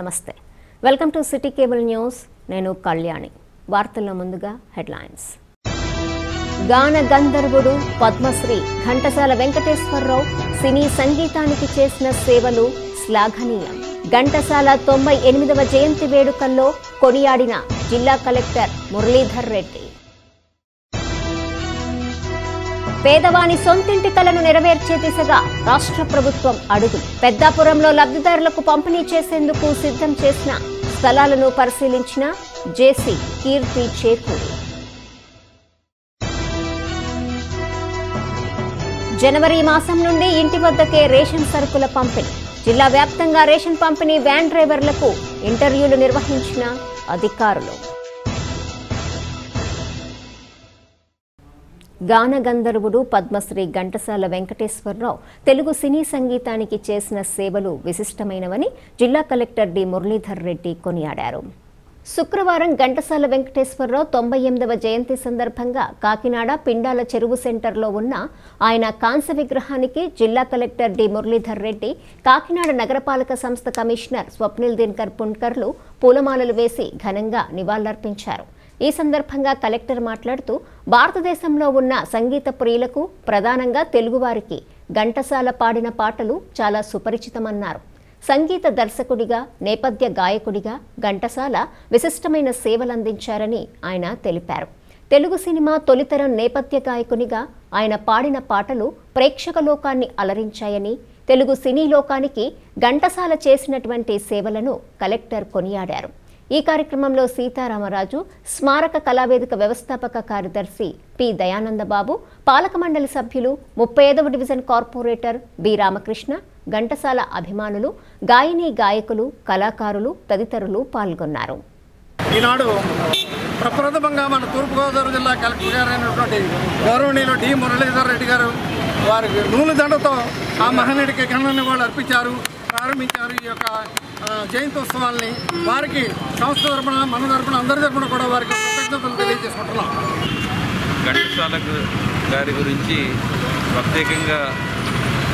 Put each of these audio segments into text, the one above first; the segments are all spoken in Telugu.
నమస్తే welcome to city cable news నేను కళ్యాణి వార్తల్లో ముందుగా హెడ్లైన్స్ గాన గంధర్వుడు పద్మశ్రీ ఘంటసాల వెంకటేశ్వరరావు సినీ సంగీతానికి చేసిన సేవలు శ్లాఘనీయం ఘంటసాల 98వ జయంతి వేడుకల్లో కొనియాడిన జిల్లా కలెక్టర్ మురళీధర్ రెడ్డి పేదవాని సొంతింటి కలను నెరవేర్చే దిశగా రాష్ట్ర ప్రభుత్వం అడుగులు పెద్దాపురంలో లబ్ధిదారులకు పంపిణీ చేసేందుకు సిద్ధం చేసిన స్థలాలను పరిశీలించిన జేసీ కీర్తి చేకూరి జనవరి మాసం నుండి ఇంటి వద్దకే రేషన్ సరుకుల పంపిణీ జిల్లా వ్యాప్తంగా రేషన్ పంపిణీ వ్యాన్ డ్రైవర్లకు ఇంటర్వ్యూలు నిర్వహించిన అధికారులు గాన గంధర్వుడు పద్మశ్రీ ఘంటసాల వెంకటేశ్వరరావు తెలుగు సినీ సంగీతానికి చేసిన సేవలు విశిష్టమైనవని జిల్లా కలెక్టర్ డి మురళీధర్ రెడ్డి కొనియాడారు. శుక్రవారం ఘంటసాల వెంకటేశ్వరరావు 98వ జయంతి సందర్భంగా కాకినాడ పిండాల చెరువు సెంటర్లో ఉన్న ఆయన కాంస్య విగ్రహానికి జిల్లా కలెక్టర్ డి మురళీధర్ రెడ్డి, కాకినాడ నగరపాలక సంస్థ కమిషనర్ స్వప్నిల్ దినకర్ పుణ్కర్లు పూలమాలలు వేసి ఘనంగా నివాళులర్పించారు. ఈ సందర్భంగా కలెక్టర్ మాట్లాడుతూ భారతదేశంలో ఉన్న సంగీత ప్రియులకు ప్రధానంగా తెలుగువారికి ఘంటసాల పాడిన పాటలు చాలా సుపరిచితమన్నారు. సంగీత దర్శకుడిగా, నేపథ్య గాయకుడిగా ఘంటసాల విశిష్టమైన సేవలందించారని ఆయన తెలిపారు. తెలుగు సినిమా తొలితరం నేపథ్య గాయకునిగా ఆయన పాడిన పాటలు ప్రేక్షక లోకాన్ని అలరించాయని, తెలుగు సినీ లోకానికి ఘంటసాల చేసినటువంటి సేవలను కలెక్టర్ కొనియాడారు. ఈ కార్యక్రమంలో సీతారామరాజు, స్మారక కళావేదిక వ్యవస్థాపక కార్యదర్శి పి దయానందబాబు, పాలక మండలి సభ్యులు, 35వ division corporator B Ramakrishna, Ghantasala అభిమానులు, గాయని గాయకులు, కళాకారులు తదితరులు పాల్గొన్నారు. ఈనాడు ప్రప్రథమంగా మన తూర్పుగోదావరి జిల్లా కలెక్టర్ గారైనటువంటి గౌరవనీయులు డి మురళీధర్ రెడ్డి గారు వారికి నూనె దండతో ఆ మహనీయుడికి ఘన నివాళులు అర్పించారు, ప్రారంభించారు. ఈ యొక్క జయంతోత్సవాల్ని వారికి సంస్థ తరపున, మన తరపున, అందరి తరపున కూడా వారికి కృతజ్ఞతలు తెలియజేసుకుంటున్నాం. ఘంటసాల గారి గురించి ప్రత్యేకంగా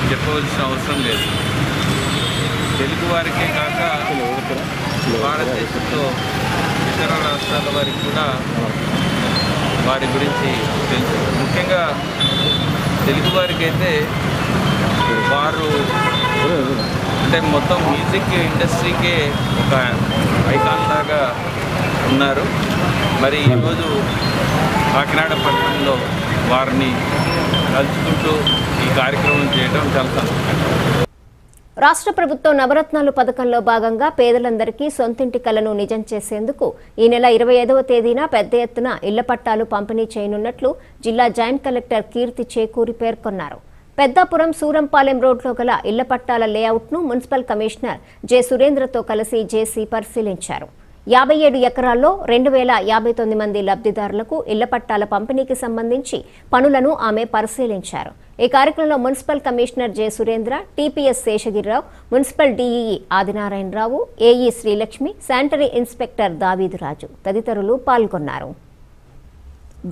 చెప్పవలసిన అవసరం లేదు. తెలుగు వారికే కాక భారతదేశంలో ఇతర రాష్ట్రాల వారికి కూడా వారి గురించి తెలుసు. ముఖ్యంగా తెలుగు వారికి అయితే వారు అంటే మొత్తం మ్యూజిక్ ఇండస్ట్రీకే ఒక ఐకాన్ లాగా ఉన్నారు. మరి ఈరోజు కాకినాడ పట్టణంలో వారిని కలుసుకుంటూ ఈ కార్యక్రమం చేయడం చాలా సంతోషం. రాష్ట్ర ప్రభుత్వం నవరత్నాలు పథకంలో భాగంగా పేదలందరికీ సొంతింటి కలను నిజం చేసేందుకు ఈ నెల 25వ తేదీన పెద్ద ఎత్తున ఇళ్ల పట్టాలు పంపిణీ చేయనున్నట్లు జిల్లా జాయింట్ కలెక్టర్ కీర్తి చేకూరి పేర్కొన్నారు. పెద్దాపురం సూరంపాలెం రోడ్లో గల ఇళ్ల పట్టాల లేఅవుట్ను మున్సిపల్ కమిషనర్ జె సురేంద్రతో కలిసి జేసీ పరిశీలించారు. 57 ఎకరాల్లో 2059 మంది లబ్ధిదారులకు ఇళ్ల పట్టాల పంపిణీకి సంబంధించి పనులను ఆమె పరిశీలించారు. ఈ కార్యక్రమంలో municipal commissioner J Surendra, TPS Seshagirirao, municipal DEE Adinarayanarao, AE Srilakshmi, sanitary inspector Daveeduraju తదితరులు పాల్గొన్నారు.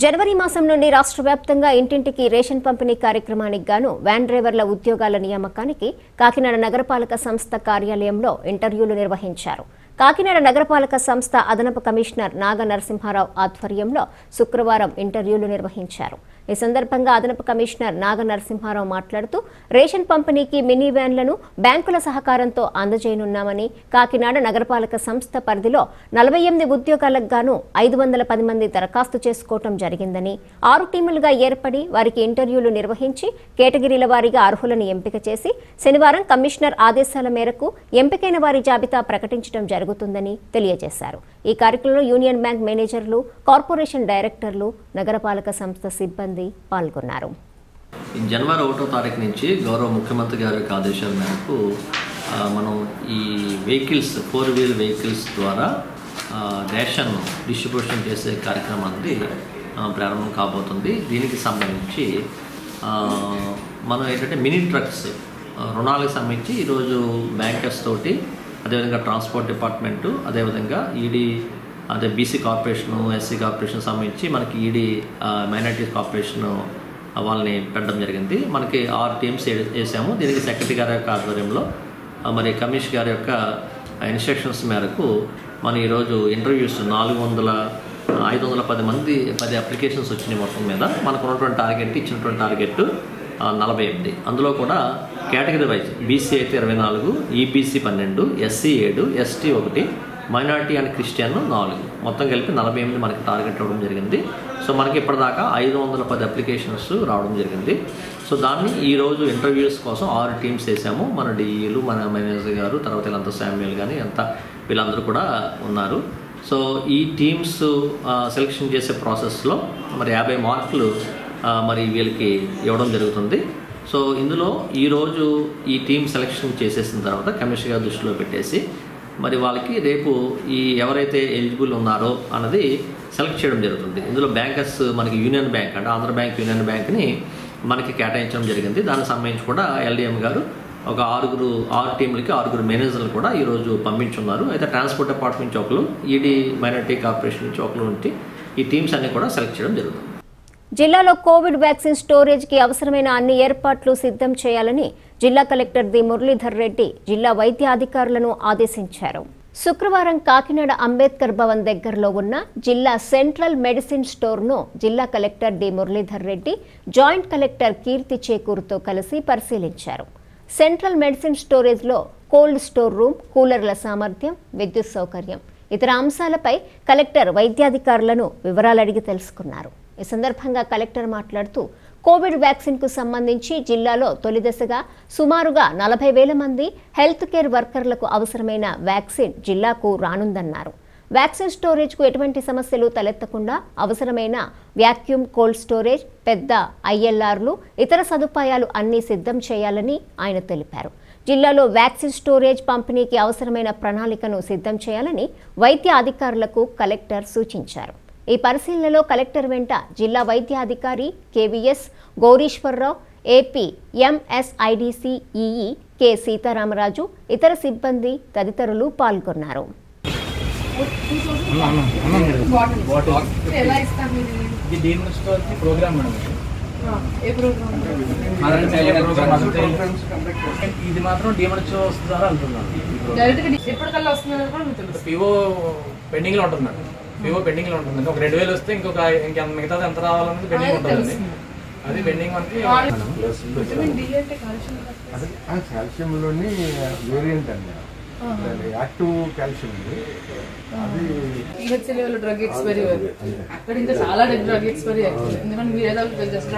జనవరి మాసం నుండి రాష్ట్ర వ్యాప్తంగా ఇంటింటికి రేషన్ పంపిణీ కార్యక్రమానికి గాను వ్యాన్ డ్రైవర్ల ఉద్యోగాల నియామకానికి కాకినాడ నగరపాలక సంస్థ కార్యాలయంలో ఇంటర్వ్యూలు నిర్వహించారు. కాకినాడ నగరపాలక సంస్థ అదనపు కమిషనర్ నాగ నరసింహారావు ఆధ్వర్యంలో శుక్రవారం ఇంటర్వ్యూలు నిర్వహించారు. ఈ సందర్భంగా అదనపు కమిషనర్ నాగ నరసింహారావు మాట్లాడుతూ రేషన్ పంపిణీకి మినీ వ్యాన్లను బ్యాంకుల సహకారంతో అందజేయనున్నామని, కాకినాడ నగరపాలక సంస్థ పరిధిలో 48 ఉద్యోగాలకు గాను 510 మంది దరఖాస్తు చేసుకోవడం జరిగిందని, 6 టీములుగా ఏర్పడి వారికి ఇంటర్వ్యూలు నిర్వహించి కేటగిరీల వారీగా అర్హులను ఎంపిక చేసి శనివారం కమిషనర్ ఆదేశాల మేరకు ఎంపికైన వారి జాబితా ప్రకటించడం జరుగుతుందని తెలియజేశారు. ఈ కార్యక్రమంలో యూనియన్ బ్యాంక్ మేనేజర్లు, కార్పొరేషన్ డైరెక్టర్లు, నగరపాలక సంస్థ సిబ్బంది పాల్గొన్నారు. జనవరి 1వ తారీఖు నుంచి గౌరవ ముఖ్యమంత్రి గారి యొక్క ఆదేశాల మేరకు మనం ఈ వెహికల్స్ 4-wheel వెహికల్స్ ద్వారా రేషన్ డిస్ట్రిబ్యూషన్ చేసే కార్యక్రమం అనేది ప్రారంభం కాబోతుంది. దీనికి సంబంధించి మనం ఏంటంటే మినీ ట్రక్స్ రుణాలకు సంబంధించి ఈరోజు బ్యాంకర్స్ తోటి, అదేవిధంగా ట్రాన్స్పోర్ట్ డిపార్ట్మెంటు, అదేవిధంగా ఈడీ, అదే బీసీ కార్పొరేషను, ఎస్సీ కార్పొరేషన్ సంబంధించి మనకి ఈడీ మైనారిటీస్ కార్పొరేషన్ వాళ్ళని పెట్టడం జరిగింది. మనకి 6 టీమ్స్ వేసాము. దీనికి సెక్రటరీ గారి యొక్క ఆధ్వర్యంలో మరి కమిషనర్ గారి యొక్క ఇన్స్ట్రక్షన్స్ మేరకు మనం ఈరోజు ఇంటర్వ్యూస్ 510 అప్లికేషన్స్ వచ్చినాయి. మొత్తం మీద మనకు ఉన్నటువంటి టార్గెట్, ఇచ్చినటువంటి టార్గెట్ 48. అందులో కూడా కేటగిరీ వైజ్ బీసీ అయితే 24, EBC 12, SC 7, ST 1, minority and Christian 4, మొత్తం కలిపి 48 మనకి టార్గెట్ ఇవ్వడం జరిగింది. సో మనకి ఇప్పటిదాకా 510 అప్లికేషన్స్ రావడం జరిగింది. సో దాన్ని ఈరోజు ఇంటర్వ్యూస్ కోసం 6 టీమ్స్ వేసాము. మన డిఈలు, మన మేనేజర్ గారు, తర్వాత వీళ్ళంతా శామ్యుల్ కానీ వీళ్ళందరూ కూడా ఉన్నారు. సో ఈ టీమ్స్ సెలెక్షన్ చేసే ప్రాసెస్లో మరి 50 మార్కులు మరి వీళ్ళకి ఇవ్వడం జరుగుతుంది. సో ఇందులో ఈరోజు ఈ టీమ్ సెలెక్షన్ చేసేసిన తర్వాత కమిషన్ గారి దృష్టిలో పెట్టేసి మరి వాళ్ళకి రేపు ఈ ఎవరైతే ఎలిజిబుల్ ఉన్నారో అన్నది సెలెక్ట్ చేయడం జరుగుతుంది. ఇందులో బ్యాంకర్స్ మనకి యూనియన్ బ్యాంక్ అంటే ఆంధ్ర బ్యాంక్, యూనియన్ బ్యాంక్ని మనకి కేటాయించడం జరిగింది. దానికి సంబంధించి కూడా ఎల్డిఎం గారు ఒక 6 టీంలకి 6 మేనేజర్లు కూడా ఈరోజు పంపించున్నారు. అయితే ట్రాన్స్పోర్ట్ డిపార్ట్మెంట్ నుంచి ఒకరు, ఈడీ మైనార్టీ కార్పొరేషన్ నుంచి ఒకరు ఉంటే ఈ టీమ్స్ అన్ని కూడా సెలెక్ట్ చేయడం జరుగుతుంది. జిల్లాలో కోవిడ్ వ్యాక్సిన్ స్టోరేజ్కి అవసరమైన అన్ని ఏర్పాట్లు సిద్ధం చేయాలని జిల్లా కలెక్టర్ డి మురళీధర్ రెడ్డి జిల్లా వైద్యాధికారులను ఆదేశించారు. శుక్రవారం కాకినాడ అంబేద్కర్ భవన్ దగ్గరలో ఉన్న జిల్లా సెంట్రల్ మెడిసిన్ స్టోర్ను జిల్లా collector D Muralidhar Reddy joint collector Keerthi చేకూరుతో కలిసి పరిశీలించారు. సెంట్రల్ మెడిసిన్ స్టోరేజ్లో కోల్డ్ స్టోర్ రూమ్, కూలర్ల సామర్థ్యం, విద్యుత్ సౌకర్యం, ఇతర అంశాలపై కలెక్టర్ వైద్యాధికారులను వివరాలు అడిగి తెలుసుకున్నారు. ఈ సందర్భంగా కలెక్టర్ మాట్లాడుతూ కోవిడ్ వ్యాక్సిన్కు సంబంధించి జిల్లాలో తొలి దశగా సుమారుగా 40,000 మంది హెల్త్ కేర్ వర్కర్లకు అవసరమైన వ్యాక్సిన్ జిల్లాకు రానుందన్నారు. వ్యాక్సిన్ స్టోరేజ్కు ఎటువంటి సమస్యలు తలెత్తకుండా అవసరమైన వ్యాక్యూమ్ కోల్డ్ స్టోరేజ్, పెద్ద ఐఎల్ఆర్లు, ఇతర సదుపాయాలు అన్నీ సిద్ధం చేయాలని ఆయన తెలిపారు. జిల్లాలో వ్యాక్సిన్ స్టోరేజ్ పంపిణీకి అవసరమైన ప్రణాళికను సిద్ధం చేయాలని వైద్య అధికారులకు కలెక్టర్ సూచించారు. ఈ పరిశీలనలో కలెక్టర్ వెంట జిల్లా వైద్యాధికారి KVS Gowreeswararao, AP MSIDC EE K Seetharamaraju, ఇతర సిబ్బంది తదితరులు పాల్గొన్నారు. ఇది మాత్రం డిఎంహెచ్ఓ ద్వారా వెళ్తున్నాను. పిఓ పెండింగ్ లో ఉంటుందండి. పిఓ పెండింగ్ లో ఉంటుందండి. ఒక 2,000 వస్తే ఇంకొక మిగతాది ఎంత రావాలన్నది పెండింగ్ ఉంటుందండి. అది పెండింగ్ మనకి కాల్షియంలోని వేరియంట్ అండి, యాక్టివ్ కాల్షియం. డ్రగ్ ఎక్స్పైరీ అక్కడ ఇంకా చాలా డ్రగ్ ఎక్స్పైరీ అవుతుంది. ఎందుకంటే మీరు ఏదో జస్ట్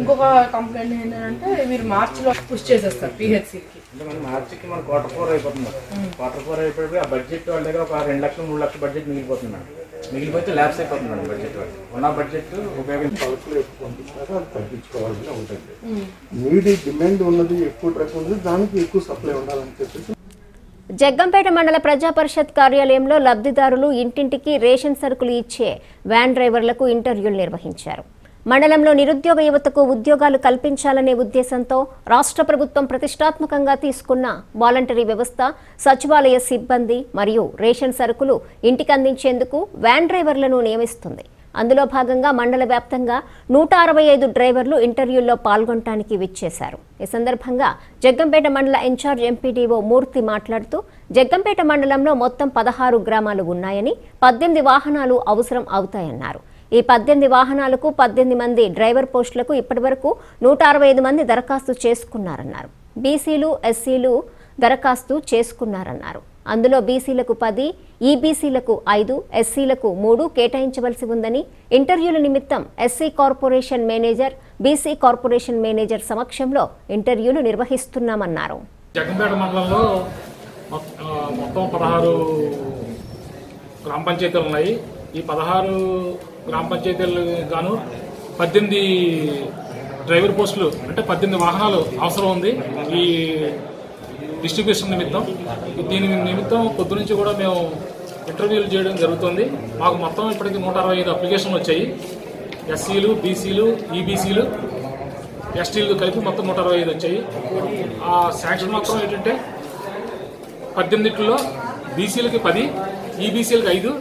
ఇంకొక కంప్లైంట్ ఏంటంటే మీరు మార్చిలో పుష్ చేసేస్తారు పిహెచ్సికి. మార్చికి మన Q4 అయిపోతుంది. Q4 అయిపోయి ఆ బడ్జెట్ వాళ్ళ దగ్గర ఒక 2 లక్షలు 3 లక్షల బడ్జెట్ మిగిలిపోతుంది. మిగిలిపోతే ల్యాబ్స్ అయిపోతుంది బడ్జెట్ వాళ్ళు. ఉన్న బడ్జెట్ ఉపయోగించి పలుకులు ఎక్కువ పంపిస్తారు, అది తగ్గించుకోవాలని ఉంటుంది. నీటి డిమాండ్ ఉన్నది, ఎక్కువ ట్రక్ ఉన్నది, దానికి ఎక్కువ సప్లై ఉండాలని చెప్పేసి జగ్గంపేట మండల ప్రజా పరిషత్ కార్యాలయంలో లబ్ధిదారులు ఇంటింటికి రేషన్ సరుకులు ఇచ్చే వ్యాన్ డ్రైవర్లకు ఇంటర్వ్యూలు నిర్వహించారు. మండలంలో నిరుద్యోగ యువతకు ఉద్యోగాలు కల్పించాలనే ఉద్దేశంతో రాష్ట్ర ప్రభుత్వం ప్రతిష్టాత్మకంగా తీసుకున్న వాలంటరీ వ్యవస్థ, సచివాలయ సిబ్బంది మరియు రేషన్ సరుకులు ఇంటికి అందించేందుకు వ్యాన్ డ్రైవర్లను నియమిస్తుంది. అందులో భాగంగా మండల వ్యాప్తంగా 165 డ్రైవర్లు ఇంటర్వ్యూల్లో పాల్గొనడానికి విచ్చేశారు. ఈ సందర్భంగా జగ్గంపేట మండల ఇన్ఛార్జ్ ఎంపీడీఓ మూర్తి మాట్లాడుతూ జగ్గంపేట మండలంలో మొత్తం 16 గ్రామాలు ఉన్నాయని 18 వాహనాలు అవసరం అవుతాయన్నారు. ఈ 18 వాహనాలకు 18 మంది డ్రైవర్ పోస్టులకు ఇప్పటివరకు 165 మంది దరఖాస్తు చేసుకున్నారన్నారు. బీసీలు, ఎస్సీలు దరఖాస్తు చేసుకున్నారన్నారు. అందులో బీసీలకు 10, ఈబీసీలకు 5, ఎస్సీలకు 3 కేటాయించవలసి ఉందని, ఇంటర్వ్యూల నిమిత్తం SC corporation manager, BC corporation manager సమక్షంలో ఇంటర్వ్యూలు నిర్వహిస్తున్నామన్నారు. జగ్గంపేట మండలంలో మొత్తం 16 గ్రామ పంచాయతీలు ఉన్నాయి. ఈ 16 గ్రామ పంచాయతీలు గాను 18 డ్రైవర్ పోస్టులు అంటే 18 వాహనాలు అవసరం ఉంది ఈ డిస్ట్రిబ్యూషన్ నిమిత్తం. దీని నిమిత్తం పొద్దు నుంచి కూడా మేము ఇంటర్వ్యూలు చేయడం జరుగుతుంది. మాకు మొత్తం ఇప్పటికి 165 అప్లికేషన్లు వచ్చాయి. ఎస్సీలు, బీసీలు, ఈబీసీలు, ఎస్టీలు కలిపి మొత్తం 165 వచ్చాయి. ఆ శాంక్షన్ మొత్తం ఏంటంటే 18లో బీసీలకి 10, ఈబీసీలకి 5,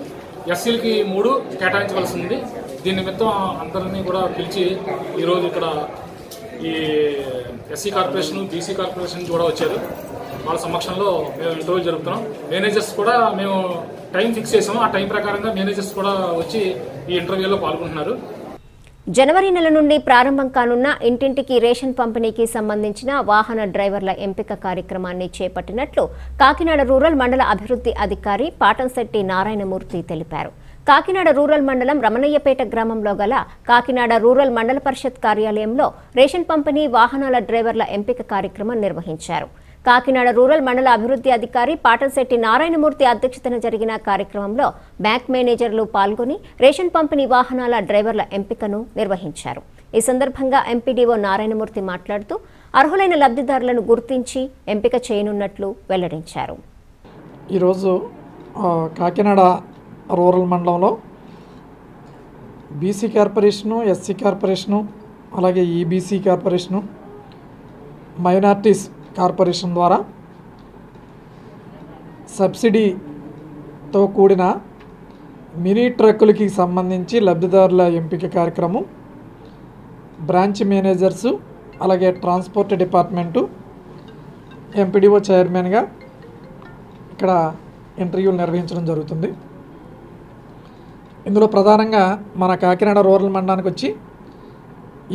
ఎస్సీలకి 3 కేటాయించవలసి ఉంది. దీని నిమిత్తం అందరినీ కూడా పిలిచి ఈరోజు ఇక్కడ ఈ ఎస్సీ కార్పొరేషన్, బీసీ కార్పొరేషన్ కూడా వచ్చారు. వాళ్ళ సమక్షంలో మేము ఇంటర్వ్యూ జరుపుతున్నాం. మేనేజర్స్ కూడా మేము టైం ఫిక్స్ చేసాము. ఆ టైం ప్రకారంగా మేనేజర్స్ కూడా వచ్చి ఈ ఇంటర్వ్యూలో పాల్గొంటున్నారు. జనవరి నెల నుండి ప్రారంభం కానున్న ఇంటింటికి రేషన్ పంపిణీకి సంబంధించిన వాహన డ్రైవర్ల ఎంపిక కార్యక్రమాన్ని చేపట్టినట్లు కాకినాడ రూరల్ మండల అభివృద్ధి అధికారి పాటంశెట్టి నారాయణమూర్తి తెలిపారు. కాకినాడ రూరల్ మండలం రమణయ్యపేట గ్రామంలో గల కాకినాడ రూరల్ మండల పరిషత్ కార్యాలయంలో రేషన్ పంపిణీ వాహనాల డ్రైవర్ల ఎంపిక కార్యక్రమం నిర్వహించారు. కాకినాడ రూరల్ మండల అభివృద్ధి అధికారి పాటంశెట్టి నారాయణమూర్తి అధ్యక్షతన జరిగిన కార్యక్రమంలో బ్యాంక్ మేనేజర్లు పాల్గొని రేషన్ పంపిణీ వాహనాల డ్రైవర్ల ఎంపికను నిర్వహించారు. ఈ సందర్భంగా ఎంపీడీఓ నారాయణమూర్తి మాట్లాడుతూ అర్హులైన లబ్ధిదారులను గుర్తించి ఎంపిక చేయనున్నట్లు వెల్లడించారు. ఈరోజు కాకినాడ రూరల్ మండలంలో బీసీ కార్పొరేషను, ఎస్సీ కార్పొరేషను, అలాగే ఈబీసీ కార్పొరేషను, మైనార్టీస్ కార్పొరేషన్ ద్వారా సబ్సిడీతో కూడిన మినీ ట్రక్కులకి సంబంధించి లబ్ధిదారుల ఎంపిక కార్యక్రమం బ్రాంచ్ మేనేజర్సు, అలాగే ట్రాన్స్పోర్ట్ డిపార్ట్మెంటు, ఎంపీడీఓ చైర్మన్గా ఇక్కడ ఇంటర్వ్యూలు నిర్వహించడం జరుగుతుంది. ఇందులో ప్రధానంగా మన కాకినాడ రూరల్ మండలానికి వచ్చి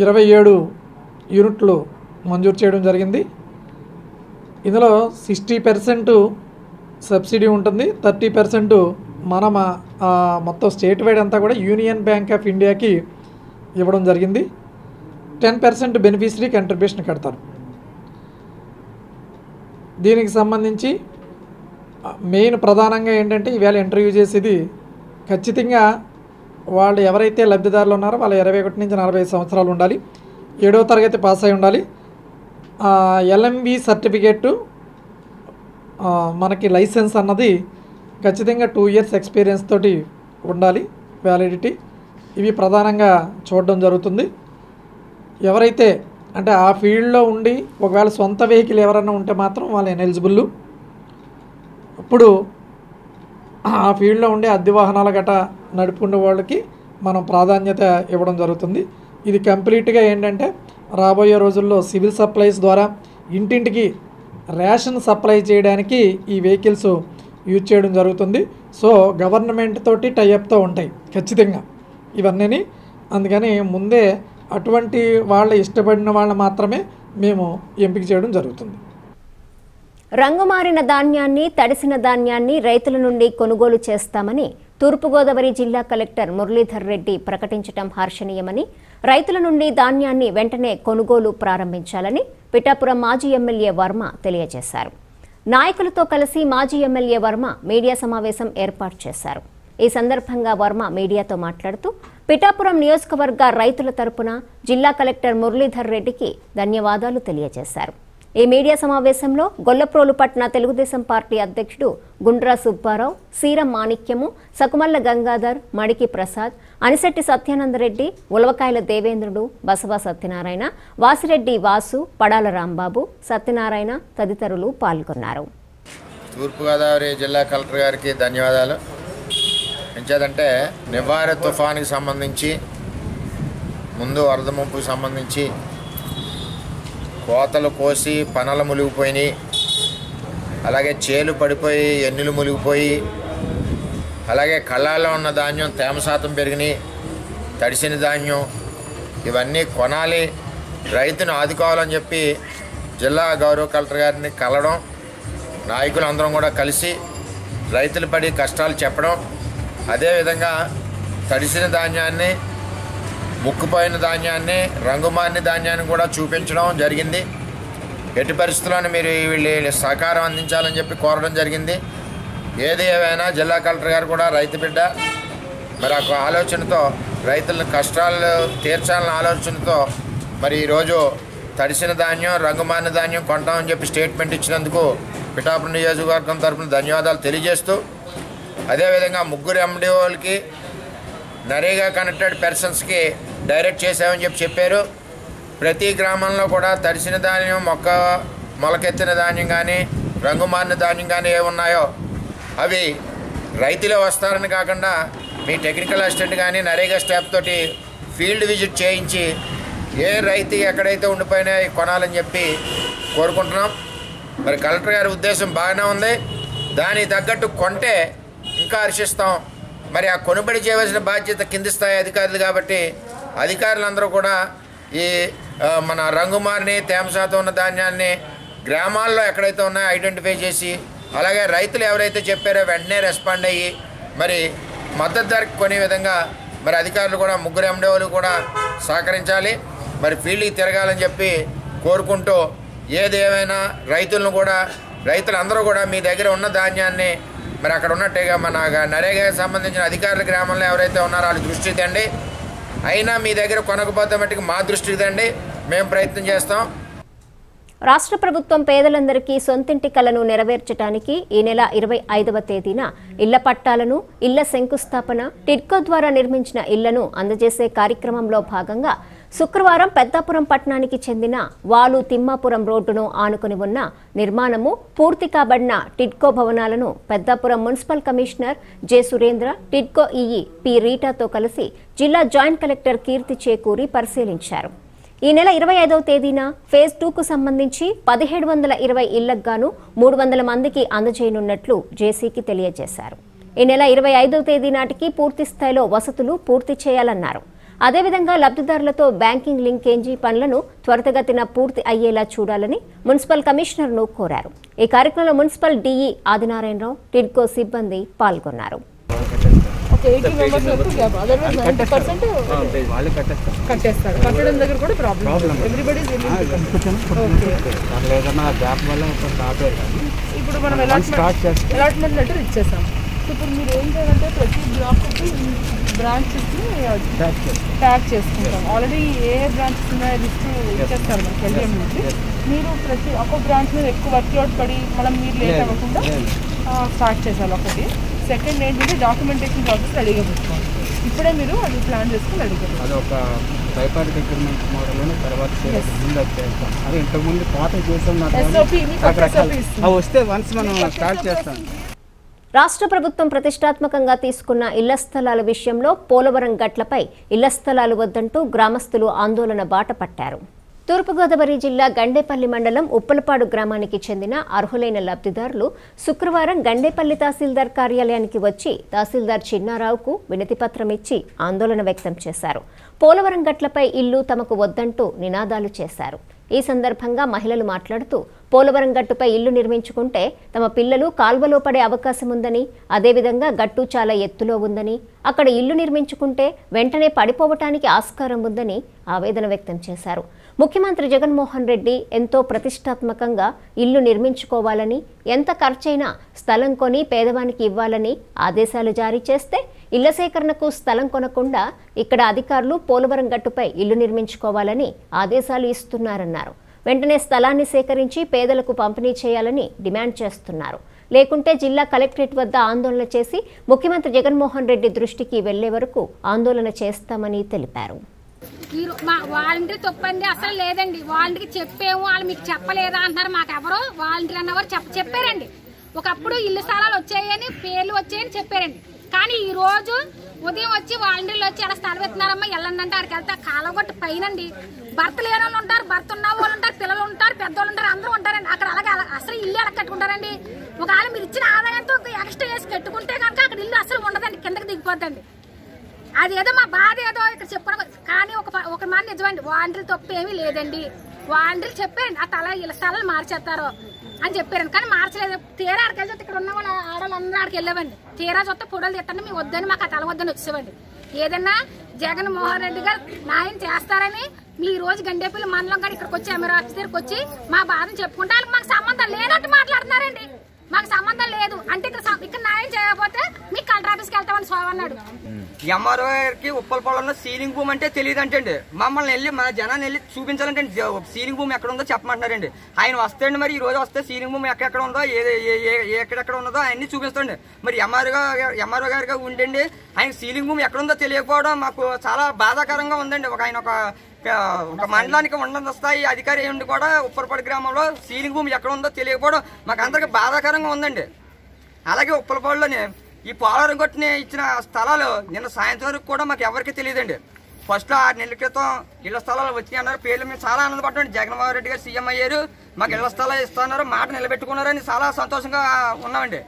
27 యూనిట్లు మంజూరు చేయడం జరిగింది. ఇందులో 60% సబ్సిడీ ఉంటుంది, 30% మన మొత్తం స్టేట్ వైడ్ అంతా కూడా యూనియన్ బ్యాంక్ ఆఫ్ ఇండియాకి ఇవ్వడం జరిగింది. 10% బెనిఫిషరీ కంట్రిబ్యూషన్ కడతారు. దీనికి సంబంధించి మెయిన్ ప్రధానంగా ఏంటంటే ఈవేళ ఇంటర్వ్యూ చేసేది ఖచ్చితంగా వాళ్ళు ఎవరైతే లబ్ధిదారులు ఉన్నారో వాళ్ళ 21 నుంచి 45 సంవత్సరాలు ఉండాలి, 7వ తరగతి పాస్ అయి ఉండాలి, ఎల్ఎంవి సర్టిఫికేటు, మనకి లైసెన్స్ అన్నది ఖచ్చితంగా 2 years ఎక్స్పీరియన్స్ తోటి ఉండాలి, వ్యాలిడిటీ. ఇవి ప్రధానంగా చూడడం జరుగుతుంది. ఎవరైతే అంటే ఆ ఫీల్డ్లో ఉండి ఒకవేళ సొంత వెహికల్ ఎవరైనా ఉంటే మాత్రం వాళ్ళు ఎలిజిబుల్. ఇప్పుడు ఆ ఫీల్డ్లో ఉండే అద్దె వాహనాల గట్రా నడుపుకునే వాళ్ళకి మనం ప్రాధాన్యత ఇవ్వడం జరుగుతుంది. ఇది కంప్లీట్గా ఏంటంటే రాబోయే రోజుల్లో సివిల్ సప్లైస్ ద్వారా ఇంటింటికి రేషన్ సప్లై చేయడానికి ఈ వెహికల్స్ యూజ్ చేయడం జరుగుతుంది. సో గవర్నమెంట్ తోటి టైఅప్తో ఉంటాయి ఖచ్చితంగా ఇవన్నీ. అందుకని ముందే అటువంటి వాళ్ళ ఇష్టపడిన వాళ్ళ మాత్రమే మేము ఎంపిక చేయడం జరుగుతుంది. రంగుమారిన ధాన్యాన్ని, తడిసిన ధాన్యాన్ని రైతుల నుండి కొనుగోలు చేస్తామని తూర్పుగోదావరి జిల్లా కలెక్టర్ మురళీధర్ రెడ్డి ప్రకటించడం హర్షణీయమని, రైతుల నుండి ధాన్యాన్ని వెంటనే కొనుగోలు ప్రారంభించాలని పిఠాపురం మాజీ ఎమ్మెల్యే వర్మ తెలియజేశారు. నాయకులతో కలిసి మాజీ ఎమ్మెల్యే వర్మ మీడియా సమావేశం ఏర్పాటు చేశారు. ఈ సందర్భంగా వర్మ మీడియాతో మాట్లాడుతూ పిఠాపురం నియోజకవర్గ రైతుల తరపున జిల్లా కలెక్టర్ మురళీధర్ రెడ్డికి ధన్యవాదాలు తెలియజేశారు. ఈ మీడియా సమావేశంలో గొల్లప్రోలు పట్న తెలుగుదేశం పార్టీ అధ్యక్షుడు గుండ్రా సుబ్బారావు, సీరం మాణిక్యము, సకుమల్ల గంగాధర్, మడికి ప్రసాద్, అనిశెట్టి సత్యానందరెడ్డి, ఉలవకాయల దేవేంద్రుడు, బసవ సత్యనారాయణ, వాసిరెడ్డి వాసు, పడాల రాంబాబు, సత్యనారాయణ తదితరులు పాల్గొన్నారు. తూర్పుగోదావరి జిల్లా కలెక్టర్ గారికి ధన్యవాదాలు. ఎంచేదంటే నివార్ తుఫానుకి సంబంధించి, ముందు వరద ముంపుకు సంబంధించి కోతలు కోసి పనలు మునిగిపోయినాయి, అలాగే చేలు పడిపోయి ఎన్నులు మునిగిపోయి, అలాగే కళ్ళాల్లో ఉన్న ధాన్యం తేమ శాతం పెరిగినాయి, తడిసిన ధాన్యం ఇవన్నీ కొనాలి, రైతును ఆదుకోవాలని చెప్పి జిల్లా గౌరవ కలెక్టర్ గారిని కలవడం, నాయకులందరం కూడా కలిసి రైతులు పడి కష్టాలు చెప్పడం, అదేవిధంగా తడిసిన ధాన్యాన్ని, ముక్కుపోయిన ధాన్యాన్ని, రంగుమారిన ధాన్యాన్ని కూడా చూపించడం జరిగింది. ఎట్టి పరిస్థితుల్లోనూ మీరు వీళ్ళు సహకారం అందించాలని చెప్పి కోరడం జరిగింది. ఏది ఏమైనా జిల్లా కలెక్టర్ గారు కూడా రైతు బిడ్డ, మరి ఆ ఆలోచనతో రైతుల కష్టాలు తీర్చాలన్న ఆలోచనతో మరి ఈరోజు తడిసిన ధాన్యం, రంగుమారిన ధాన్యం కొంటామని చెప్పి స్టేట్మెంట్ ఇచ్చినందుకు పిఠాపురం నియోజకవర్గం తరఫున ధన్యవాదాలు తెలియజేస్తూ, అదేవిధంగా 3 ఎండిఓలకి, నరేగా కనెక్టెడ్ పర్సన్స్కి డైరెక్ట్ చేసామని చెప్పారు. ప్రతి గ్రామంలో కూడా తడిసిన ధాన్యం, మొలకెత్తిన ధాన్యం కానీ, రంగుమారిన ధాన్యం కానీ ఏమున్నాయో అవి రైతులే వస్తారని కాకుండా మీ టెక్నికల్ అసిస్టెంట్ కానీ నరేగా స్టాఫ్ తోటి ఫీల్డ్ విజిట్ చేయించి ఏ రైతు ఎక్కడైతే ఉండిపోయినా కొనాలని చెప్పి కోరుకుంటున్నాం. మరి కలెక్టర్ గారి ఉద్దేశం బాగానే ఉంది. దానికి తగ్గట్టు కొంటే ఇంకా హర్షిస్తాం. మరి ఆ కొనుబడి చేయవలసిన బాధ్యత కింది స్థాయి అధికారులు కాబట్టి అధికారులందరూ కూడా ఈ మన రంగుమారిని తేమ శాతం ఉన్న ధాన్యాన్ని గ్రామాల్లో ఎక్కడైతే ఉన్నాయో ఐడెంటిఫై చేసి, అలాగే రైతులు ఎవరైతే చెప్పారో వెంటనే రెస్పాండ్ అయ్యి మరి మద్దతు ధరకు కొనే విధంగా మరి అధికారులు కూడా 3 ఎండోలు కూడా సహకరించాలి. మరి ఫీల్డ్కి తిరగాలని చెప్పి కోరుకుంటూ, ఏదేమైనా రైతులందరూ కూడా మీ దగ్గర ఉన్న ధాన్యాన్ని మరి అక్కడ ఉన్నట్టుగా మన నరేగాకి సంబంధించిన అధికారుల గ్రామంలో ఎవరైతే ఉన్నారో వాళ్ళ దృష్టికి తండి. అయినా మీ దగ్గర కొనకపోతే మట్టుకు మా దృష్టికి తండి, మేము ప్రయత్నం చేస్తాం. రాష్ట్ర ప్రభుత్వం పేదలందరికీ సొంతింటి కలను నెరవేర్చడానికి ఈ నెల 25వ తేదీన ఇళ్ల పట్టాలను, ఇళ్ల శంకుస్థాపన, టిడ్కో ద్వారా నిర్మించిన ఇళ్లను అందజేసే కార్యక్రమంలో భాగంగా శుక్రవారం పెద్దాపురం పట్టణానికి చెందిన వాలు తిమ్మాపురం రోడ్డును ఆనుకుని ఉన్న నిర్మాణము పూర్తి కాబడిన టిడ్కో భవనాలను Peddapuram municipal commissioner J Surendra, TIDCO EE P రీటాతో కలిసి జిల్లా జాయింట్ కలెక్టర్ కీర్తి చేకూరి పరిశీలించారు. ఈ నెల 25వ తేదీన ఫేజ్ 2కు సంబంధించి 1720 ఇళ్లకు గాను 300 మందికి అందజేయనున్నట్లు జేసీకి తెలియజేశారు. ఈ నెల 25వ తేదీ నాటికి పూర్తి స్థాయిలో వసతులు పూర్తి చేయాలన్నారు. అదేవిధంగా లబ్ధిదారులతో బ్యాంకింగ్ లింకేజీ పనులను త్వరితగతిన పూర్తి అయ్యేలా చూడాలని మున్సిపల్ కమిషనర్ను కోరారు. ఈ కార్యక్రమంలో మున్సిపల్ డీఈ ఆదినారాయణరావు, టిడ్కో సిబ్బంది పాల్గొన్నారు. కట్టడం దగ్గర కూడా ప్రాబ్లం. ఇప్పుడు మనం అలాట్మెంట్ లెటర్ ఇచ్చేసాం. ఇప్పుడు మీరు ఏం చేయాలంటే ప్రతి బ్లాక్కి బ్రాంచెస్ని ట్యాగ్ చేసుకుంటాం. ఆల్రెడీ ఏ బ్రాంచెస్ ఉన్నాయో లిస్ట్ ఇచ్చేస్తారు మనకి ఎల్డిఎం నుంచి. మీరు ప్రతి ఒక్క బ్రాంచ్ మీద ఎక్కువ వర్క్లోడ్ పడి మనం మీరు లేట్ అవ్వకుండా స్టార్ట్ చేశారు. ఒకటి. సెకండ్ ఏంటంటే డాక్యుమెంటేషన్ ప్రాసెస్ రెడీగా పెట్టుకోవాలి. ఇప్పుడే మీరు అది ప్లాన్ చేసుకుని రెడీగా అది ఒక ట్రైపార్టీ అగ్రిమెంట్ మోడల్ తర్వాత అది ఇంతకుముందు పాత చేసాం. వస్తే వన్స్ మనం స్టార్ట్ చేస్తాం. రాష్ట్ర ప్రభుత్వం ప్రతిష్టాత్మకంగా తీసుకున్న ఇళ్ల స్థలాల విషయంలో పోలవరం గట్లపై ఇళ్ల స్థలాలు వద్దంటూ గ్రామస్తులు ఆందోళన బాట పట్టారు. తూర్పుగోదావరి జిల్లా గండేపల్లి మండలం ఉప్పలపాడు గ్రామానికి చెందిన అర్హులైన లబ్ధిదారులు శుక్రవారం గండేపల్లి తహసీల్దార్ కార్యాలయానికి వచ్చి తహసీల్దార్ చిన్నారావుకు వినతిపత్రం ఇచ్చి ఆందోళన వ్యక్తం చేశారు. పోలవరం గట్లపై ఇల్లు తమకు వద్దంటూ నినాదాలు చేశారు. ఈ సందర్భంగా మహిళలు మాట్లాడుతూ పోలవరం గట్టుపై ఇల్లు నిర్మించుకుంటే తమ పిల్లలు కాల్వలో పడే అవకాశం ఉందని, అదేవిధంగా గట్టు చాలా ఎత్తులో ఉందని, అక్కడ ఇల్లు నిర్మించుకుంటే వెంటనే పడిపోవటానికి ఆస్కారం ఉందని ఆవేదన వ్యక్తం చేశారు. ముఖ్యమంత్రి జగన్మోహన్ రెడ్డి ఎంతో ప్రతిష్టాత్మకంగా ఇల్లు నిర్మించుకోవాలని, ఎంత ఖర్చైనా స్థలం కొని పేదవానికి ఇవ్వాలని ఆదేశాలు జారీ చేస్తే ఇళ్ల సేకరణకు స్థలం కొనకుండా ఇక్కడ అధికారులు పోలవరం గట్టుపై ఇల్లు నిర్మించుకోవాలని ఆదేశాలు ఇస్తున్నారన్నారు. వెంటనే స్థలాన్ని సేకరించి పేదలకు పంపిణీ చేయాలని డిమాండ్ చేస్తున్నారు. లేకుంటే జిల్లా కలెక్టరేట్ వద్ద ఆందోళన చేసి ముఖ్యమంత్రి జగన్మోహన్ రెడ్డి దృష్టికి వెళ్లే వరకు ఆందోళన చేస్తామని తెలిపారు. వాలంటీర్ తప్పండి అసలు లేదండి. వాలంటీర్కి చెప్పేమో వాళ్ళు మీకు చెప్పలేదా అంటున్నారు. మాకు ఎవరో వాలంటీర్ అన్నవారు చెప్పారండి. ఒకప్పుడు ఇల్లు స్థలాలు వచ్చాయని పేర్లు వచ్చాయని చెప్పారండి. కానీ ఈ రోజు ఉదయం వచ్చి వాలంటీర్లు వచ్చి అలా స్థలం ఎత్తున్నారమ్మా వెళ్ళండి అంటే అక్కడికి వెళ్తే కాలగొట్టి పైనండి భర్త లేని వాళ్ళు ఉంటారు, భర్త ఉన్న వాళ్ళు ఉంటారు, పిల్లలు ఉంటారు, పెద్దవాళ్ళు ఉంటారు, అందరూ ఉంటారండి. అక్కడ అలాగే అసలు ఇల్లు ఎలా కట్టుకుంటారండి. ఒకవేళ మీరు ఇచ్చిన ఆదాయంతో ఎక్స్ట్రా చేసి కట్టుకుంటే కనుక అక్కడ ఇల్లు అసలు ఉండదండి, కిందకి దిగిపోద్దండి. అదేదో మా బాధ ఏదో ఇక్కడ చెప్పుకున్నాం. కానీ ఒక మాట నిజమండి, వాలంటీర్లు తప్పు ఏమీ లేదండి. వాలంటీర్లు చెప్పారండి ఆ ఇళ్ళ స్థలాలు మార్చేస్తారు అని చెప్పారండి. కానీ మార్చలేదు. తీరా అక్కడికి వెళ్తే ఇక్కడ ఉన్న వాళ్ళు ఆడవాళ్ళందరూ ఆడికి వెళ్ళామండి. తీరా చూస్తే ఫోటోలు తిట్టండి మేము వద్దని మాకు ఆ తల వద్దని వచ్చేవాడి. ఏదన్నా జగన్మోహన్ రెడ్డి గారు న్యాయం చేస్తారని మీ ఈ రోజు గండేపల్లి మండలం కానీ ఇక్కడికి వచ్చి ఎంఆర్ఓ ఆఫీస్ దగ్గరికి వచ్చి మా బాధను చెప్పుకుంటే వాళ్ళకి మాకు సంబంధం లేనట్టు మాట్లాడుతున్నారండి. మాకు సంబంధం లేదు అంటే ఇక్కడ న్యాయం చేయకపోతే మీకు కలెక్టర్ ఆఫీస్కి వెళ్తామని సోమన్నాడు. ఎంఆర్ఓ గారికి ఉప్పలపాడులో సీలింగ్ భూమి అంటే తెలియదు అంటే మమ్మల్ని వెళ్ళి మన జనాన్ని వెళ్ళి చూపించాలంటే సీలింగ్ భూమి ఎక్కడ ఉందో చెప్పమంటున్నారండి. ఆయన వస్తాయండి. మరి ఈ రోజు వస్తే సీలింగ్ భూమి ఎక్కడెక్కడ ఉందో ఎక్కడెక్కడ ఉన్నదో అవన్నీ చూపిస్తాండి. మరి ఎంఆర్ఓ గారిగా ఉండండి ఆయన సీలింగ్ భూమి ఎక్కడ ఉందో తెలియకపోవడం మాకు చాలా బాధాకరంగా ఉందండి. ఆయన ఒక మండలానికి ఉన్నత స్థాయి అధికారి ఉండి కూడా ఉప్పలపాడు గ్రామంలో సీలింగ్ భూమి ఎక్కడ ఉందో తెలియకపోవడం మాకు అందరికి బాధాకరంగా ఉందండి. అలాగే ఉప్పలపాడులోనే ఈ పోలవరం గట్టుని ఇచ్చిన స్థలాలు నిన్న సాయంత్రం వరకు కూడా మాకు ఎవరికి తెలియదండి. ఫస్ట్ 6 నెలల క్రితం ఇళ్ల స్థలాలు వచ్చి అన్నారు. పేర్లు మేము చాలా ఆనందపడ్డాం. జగన్మోహన్ రెడ్డి గారు సీఎం అయ్యారు. మాకు ఇళ్ల స్థలాలు ఇస్తున్నారు, మాట నిలబెట్టుకున్నారని చాలా సంతోషంగా ఉన్నామండి.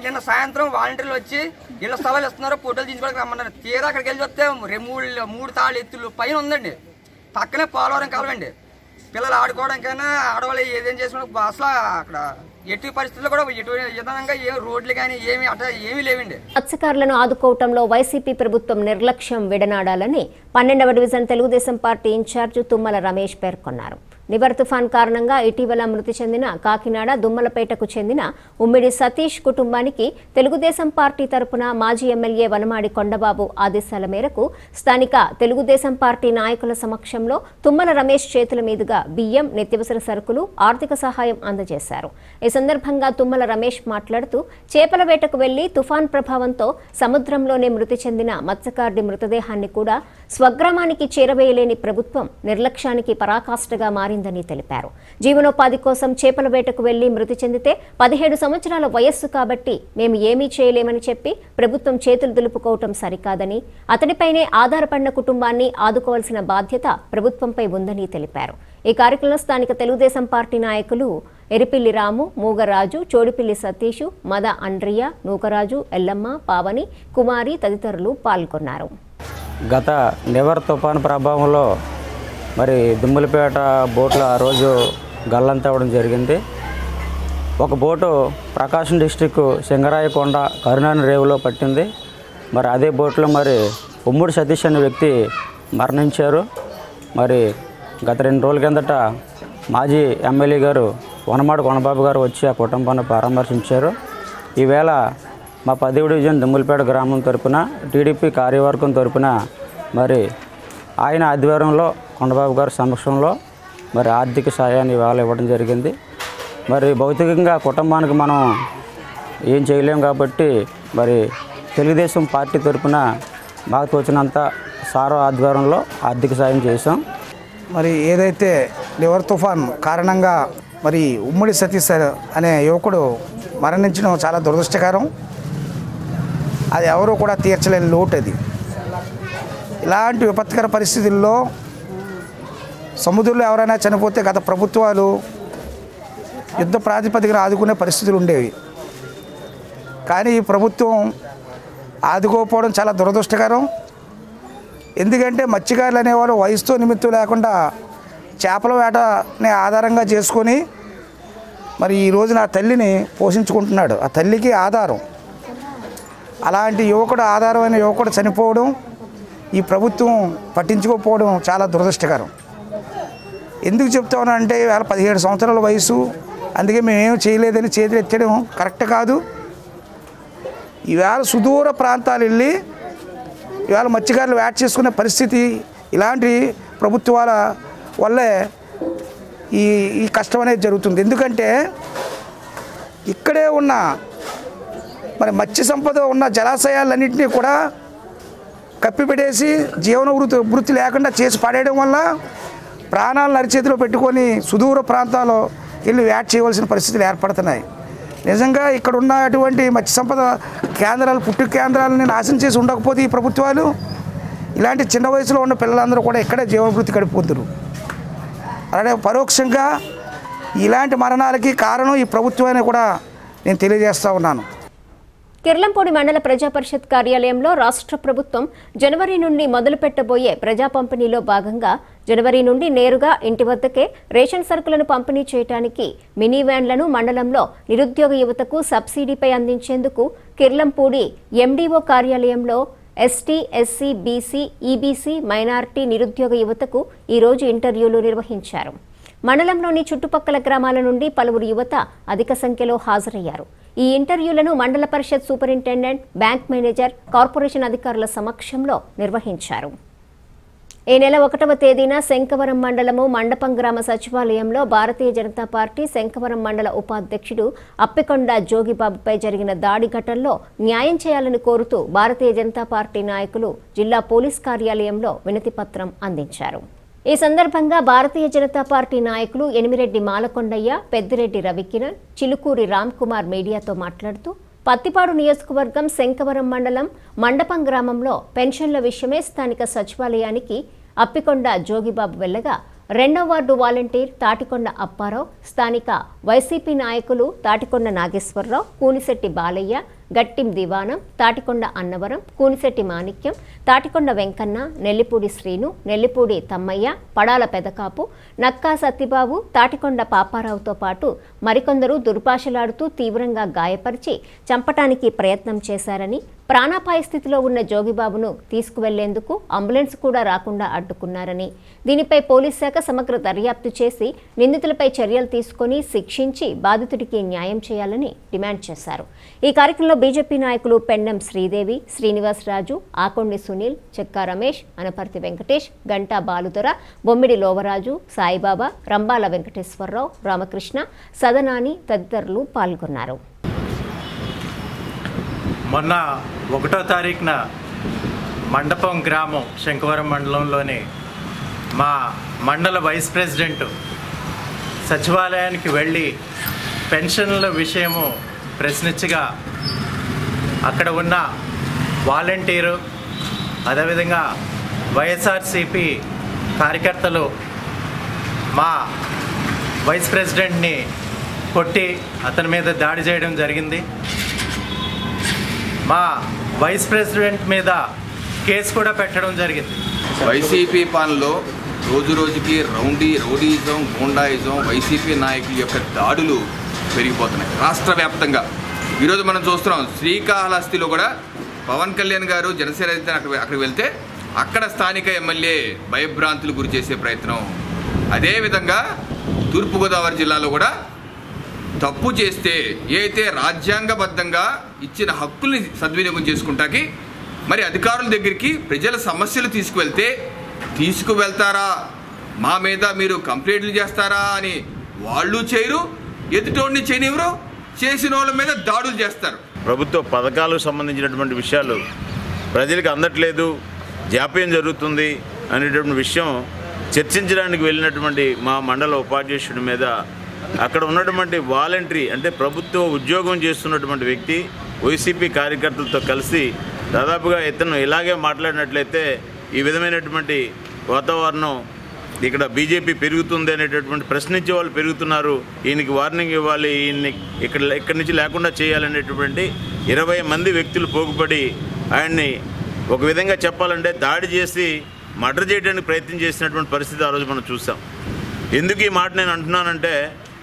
నిన్న సాయంత్రం వాలంటీర్లు వచ్చి ఇళ్ల స్థలాలు ఇస్తున్నారు, ఫోటోలు తీసుకోవడానికి రమ్మన్నారు. తీరా అక్కడికి వెళ్ళి వస్తే 3 తాళ్ళు ఎత్తులు పైన ఉందండి. పక్కనే పోలవరం కాలవండి. పిల్లలు ఆడుకోవడానికైనా ఆడవాళ్ళు ఏదేం చేసుకున్నా అసలు అక్కడ ఎట్టి పరిస్థితుల్లో కూడా విధానంగా ఏ రోడ్లు కానీ ఏమీ లేవండి. మత్స్యకారులను ఆదుకోవటంలో వైసీపీ ప్రభుత్వం నిర్లక్ష్యం విడనాడాలని 12వ division Telugu Desam party in-charge Tummala Ramesh పేర్కొన్నారు. నివర్ తుఫాన్ కారణంగా ఇటీవల మృతి చెందిన కాకినాడ దుమ్మలపేటకు చెందిన ఉమ్మిడి సతీష్ కుటుంబానికి తెలుగుదేశం పార్టీ తరపున మాజీ ఎమ్మెల్యే వనమాడి కొండబాబు ఆదేశాల మేరకు స్థానిక తెలుగుదేశం పార్టీ నాయకుల సమక్షంలో తుమ్మల రమేష్ చేతుల మీదుగా బియ్యం, నిత్యవసర సరుకులు, ఆర్థిక సహాయం అందజేశారు. ఈ సందర్భంగా తుమ్మల రమేష్ మాట్లాడుతూ చేపల వేటకు వెళ్లి తుఫాన్ ప్రభావంతో సముద్రంలోనే మృతి చెందిన మత్స్యకారుడి మృతదేహాన్ని కూడా స్వగ్రామానికి చేరవేయలేని ప్రభుత్వం నిర్లక్ష్యానికి పరాకాష్ఠగా మారిందని తెలిపారు. జీవనోపాధి కోసం చేపల వేటకు వెళ్లి మృతి చెందితే 17 సంవత్సరాల వయస్సు కాబట్టి మేము ఏమీ చేయలేమని చెప్పి ప్రభుత్వం చేతులు దులుపుకోవటం సరికాదని, అతడిపైనే ఆధారపడిన కుటుంబాన్ని ఆదుకోవాల్సిన బాధ్యత ప్రభుత్వంపై ఉందని తెలిపారు. ఈ కార్యక్రమంలో స్థానిక తెలుగుదేశం పార్టీ నాయకులు ఎరిపిల్లి రాము, మూగరాజు, చోడిపిల్లి సతీష్, మద అండ్రియ, నూకరాజు, ఎల్లమ్మ, పావని, కుమారి తదితరులు పాల్గొన్నారు. గత నివర్ తుఫాను ప్రభావంలో మరి దుమ్ములపేట బోట్ల ఆ రోజు గల్లంతవ్వడం జరిగింది. ఒక బోటు ప్రకాశం డిస్టిక్ సింగరాయకొండ కరుణాని రేవులో పట్టింది. మరి అదే బోట్లో మరి ఉమ్ముడి సతీష్ అనే వ్యక్తి మరణించారు. మరి గత 2 రోజుల కిందట మాజీ ఎమ్మెల్యే గారు వనమాడి కొండబాబు గారు వచ్చి ఆ కుటుంబాన్ని పరామర్శించారు. ఈవేళ మా 10వ డివిజన్ దుమ్ములపేట గ్రామం తరపున టీడీపీ కార్యవర్గం తరపున మరి ఆయన ఆధ్వర్యంలో కొండబాబు గారి సమక్షంలో మరి ఆర్థిక సాయాన్ని ఇవాళ ఇవ్వడం జరిగింది. మరి భౌతికంగా కుటుంబానికి మనం ఏం చేయలేం కాబట్టి మరి తెలుగుదేశం పార్టీ తరపున మాకు తోచినంత సారో ఆధ్వర్యంలో ఆర్థిక సాయం చేశాం. మరి ఏదైతే నివర్ తుఫాన్ కారణంగా మరి ఉమ్మడి సతీష్ అనే యువకుడు మరణించడం చాలా దురదృష్టకరం. అది ఎవరూ కూడా తీర్చలేని లోటు. అది ఇలాంటి విపత్కర పరిస్థితుల్లో సముద్రంలో ఎవరైనా చనిపోతే గత ప్రభుత్వాలు యుద్ధ ప్రాతిపదికన ఆదుకునే పరిస్థితులు ఉండేవి. కానీ ఈ ప్రభుత్వం ఆదుకోకపోవడం చాలా దురదృష్టకరం. ఎందుకంటే మత్స్యకారులు అనేవాళ్ళు వయసుతో నిమిత్తం లేకుండా చేపల వేటని ఆధారంగా చేసుకొని మరి ఈ రోజున ఆ తల్లిని పోషించుకుంటున్నాడు. ఆ తల్లికి ఆధారం. అలాంటి యువకుడు, ఆధారమైన యువకుడు చనిపోవడం ఈ ప్రభుత్వం పట్టించుకోకపోవడం చాలా దురదృష్టకరం. ఎందుకు చెప్తానంటే ఇవాళ 17 సంవత్సరాల వయసు, అందుకే మేమేం చేయలేదని చేతులు ఎత్తడం కరెక్ట్ కాదు. ఈవేళ సుదూర ప్రాంతాలు వెళ్ళి ఇవాళ మత్స్యకారులు వేట చేసుకునే పరిస్థితి ఇలాంటి ప్రభుత్వాల వల్లే ఈ కష్టం అనేది జరుగుతుంది. ఎందుకంటే ఇక్కడే ఉన్న మరి మత్స్య సంపద ఉన్న జలాశయాలన్నింటినీ కూడా కప్పిపెట్టేసి జీవన వృత్తి లేకుండా చేసి పడేయడం వల్ల ప్రాణాలను అరిచేతిలో పెట్టుకొని సుదూర ప్రాంతాల్లో వెళ్ళి వేట చేయవలసిన పరిస్థితులు ఏర్పడుతున్నాయి. నిజంగా ఇక్కడ ఉన్నటువంటి మత్స్య సంపద కేంద్రాలు, పుట్టు కేంద్రాలని నాశనం చేసి ఉండకపోతే ఈ ప్రభుత్వాలు ఇలాంటి చిన్న వయసులో ఉన్న పిల్లలందరూ కూడా ఇక్కడే జీవనవృత్తి గడిపోతున్నారు. అలాగే పరోక్షంగా ఇలాంటి మరణాలకి కారణం ఈ ప్రభుత్వాన్ని కూడా నేను తెలియజేస్తూ ఉన్నాను. కిర్లంపూడి మండల ప్రజాపరిషత్ కార్యాలయంలో రాష్ట్ర ప్రభుత్వం జనవరి నుండి మొదలు పెట్టబోయే ప్రజా పంపిణీలో భాగంగా జనవరి నుండి నేరుగా ఇంటి వద్దకే రేషన్ సరుకులను పంపిణీ చేయడానికి మినీ వ్యాన్లను మండలంలో నిరుద్యోగ యువతకు సబ్సిడీపై అందించేందుకు కిర్లంపూడి ఎండీఓ కార్యాలయంలో ST, SC, BC, EBC, minority నిరుద్యోగ యువతకు ఈరోజు ఇంటర్వ్యూలు నిర్వహించారు. మండలంలోని చుట్టుపక్కల గ్రామాల నుండి పలువురు యువత అధిక సంఖ్యలో హాజరయ్యారు. ఈ ఇంటర్వ్యూలను మండల పరిషత్ సూపరింటెండెంట్, బ్యాంక్ మేనేజర్, కార్పొరేషన్ అధికారుల సమక్షంలో నిర్వహించారు. ఈ నెల 1వ తేదీన శంకవరం మండలము మండపం గ్రామ సచివాలయంలో భారతీయ జనతా పార్టీ శంకవరం మండల ఉపాధ్యక్షుడు అప్పికొండ జోగిబాబుపై జరిగిన దాడి ఘటనలో న్యాయం చేయాలని కోరుతూ భారతీయ జనతా పార్టీ నాయకులు జిల్లా పోలీస్ కార్యాలయంలో వినతిపత్రం అందించారు. ఈ సందర్భంగా భారతీయ జనతా పార్టీ నాయకులు ఎనిమిరెడ్డి మాలకొండయ్య, పెద్దిరెడ్డి రవికిరణ్, చిలుకూరి రామ్ కుమార్ మీడియాతో మాట్లాడుతూ పత్తిపాడు నియోజకవర్గం శంకవరం మండలం మండపం గ్రామంలో పెన్షన్ల విషయమే స్థానిక సచివాలయానికి అప్పికొండ జోగిబాబు వెళ్లగా 2వ వార్డు వాలంటీర్ తాటికొండ అప్పారావు, స్థానిక వైసీపీ నాయకులు తాటికొండ నాగేశ్వరరావు, కూనిశెట్టి బాలయ్య, గట్టిం దివానం, తాటికొండ అన్నవరం, కూనిశెట్టి మాణిక్యం, తాటికొండ వెంకన్న, నెల్లిపూడి శ్రీను, నెల్లిపూడి తమ్మయ్య, పడాల పెదకాపు, నక్కా సత్తిబాబు, తాటికొండ పాపారావుతో పాటు మరికొందరు దుర్భాషలాడుతూ తీవ్రంగా గాయపరిచి చంపటానికి ప్రయత్నం చేశారని, ప్రాణాపాయ స్థితిలో ఉన్న జోగిబాబును తీసుకువెళ్లేందుకు అంబులెన్స్ కూడా రాకుండా అడ్డుకున్నారని, దీనిపై పోలీస్ శాఖ సమగ్ర దర్యాప్తు చేసి నిందితులపై చర్యలు తీసుకుని శిక్షించి బాధితుడికి న్యాయం చేయాలని డిమాండ్ చేశారు. ఈ కార్యక్రమంలో బీజేపీ నాయకులు పెండం శ్రీదేవి, శ్రీనివాసరాజు, ఆకొండి సునీల్, చెక్కా రమేష్, అనపర్తి వెంకటేష్, గంటా బాలుదొర, బొమ్మిడి లోవరాజు, సాయిబాబా, రంబాల వెంకటేశ్వరరావు, రామకృష్ణ, సదనాని తదితరులు పాల్గొన్నారు. మొన్న 1వ తారీఖున మండపం గ్రామం శంకవరం మండలంలోని మా మండల వైస్ ప్రెసిడెంట్ సచివాలయానికి వెళ్ళి పెన్షన్ల విషయము ప్రశ్నించగా అక్కడ ఉన్న వాలంటీరు అదేవిధంగా వైఎస్ఆర్సిపి కార్యకర్తలు మా వైస్ ప్రెసిడెంట్ని కొట్టి అతని మీద దాడి చేయడం జరిగింది. మా వైస్ ప్రెసిడెంట్ మీద కేసు కూడా పెట్టడం జరిగింది. వైసీపీ పాలనలో రోజు రోజుకి రౌడీయిజం, గూండాయిజం, వైసీపీ నాయకుల యొక్క దాడులు పెరిగిపోతున్నాయి రాష్ట్ర వ్యాప్తంగా. ఈరోజు మనం చూస్తున్నాం శ్రీకాళహస్తిలో కూడా పవన్ కళ్యాణ్ గారు జనసేన అక్కడికి వెళ్తే అక్కడ స్థానిక ఎమ్మెల్యే భయభ్రాంతులు గురి చేసే ప్రయత్నం. అదేవిధంగా తూర్పుగోదావరి జిల్లాలో కూడా తప్పు చేస్తే ఏదైతే రాజ్యాంగబద్ధంగా ఇచ్చిన హక్కుల్ని సద్వినియోగం చేసుకుంటాకి మరి అధికారుల దగ్గరికి ప్రజల సమస్యలు తీసుకువెళ్తారా, మా మీద మీరు కంప్లైంట్లు చేస్తారా అని వాళ్ళు చేయరు, ఎదుటోడిని చేయనివ్వరు, చేసిన వాళ్ళ మీద దాడులు చేస్తారు. ప్రభుత్వ పథకాలకు సంబంధించినటువంటి విషయాలు ప్రజలకు అందట్లేదు, జాప్యం జరుగుతుంది అనేటువంటి విషయం చర్చించడానికి వెళ్ళినటువంటి మా మండల ఉపాధ్యక్షుడి మీద అక్కడ ఉన్నటువంటి వాలంటరీ అంటే ప్రభుత్వ ఉద్యోగం చేస్తున్నటువంటి వ్యక్తి వైసీపీ కార్యకర్తలతో కలిసి దాదాపుగా ఇతను ఇలాగే మాట్లాడినట్లయితే ఈ విధమైనటువంటి వాతావరణం ఇక్కడ బీజేపీ పెరుగుతుంది అనేటటువంటి ప్రశ్నించే వాళ్ళు పెరుగుతున్నారు, ఈయనకి వార్నింగ్ ఇవ్వాలి, ఈయన్ని ఇక్కడి నుంచి లేకుండా చేయాలనేటువంటి 20 మంది వ్యక్తులు పోగుపడి ఆయన్ని ఒక విధంగా చెప్పాలంటే దాడి చేసి మర్డర్ చేయడానికి ప్రయత్నం చేసినటువంటి పరిస్థితి ఆ రోజు మనం చూసాం. ఎందుకు ఈ మాట నేను అంటున్నానంటే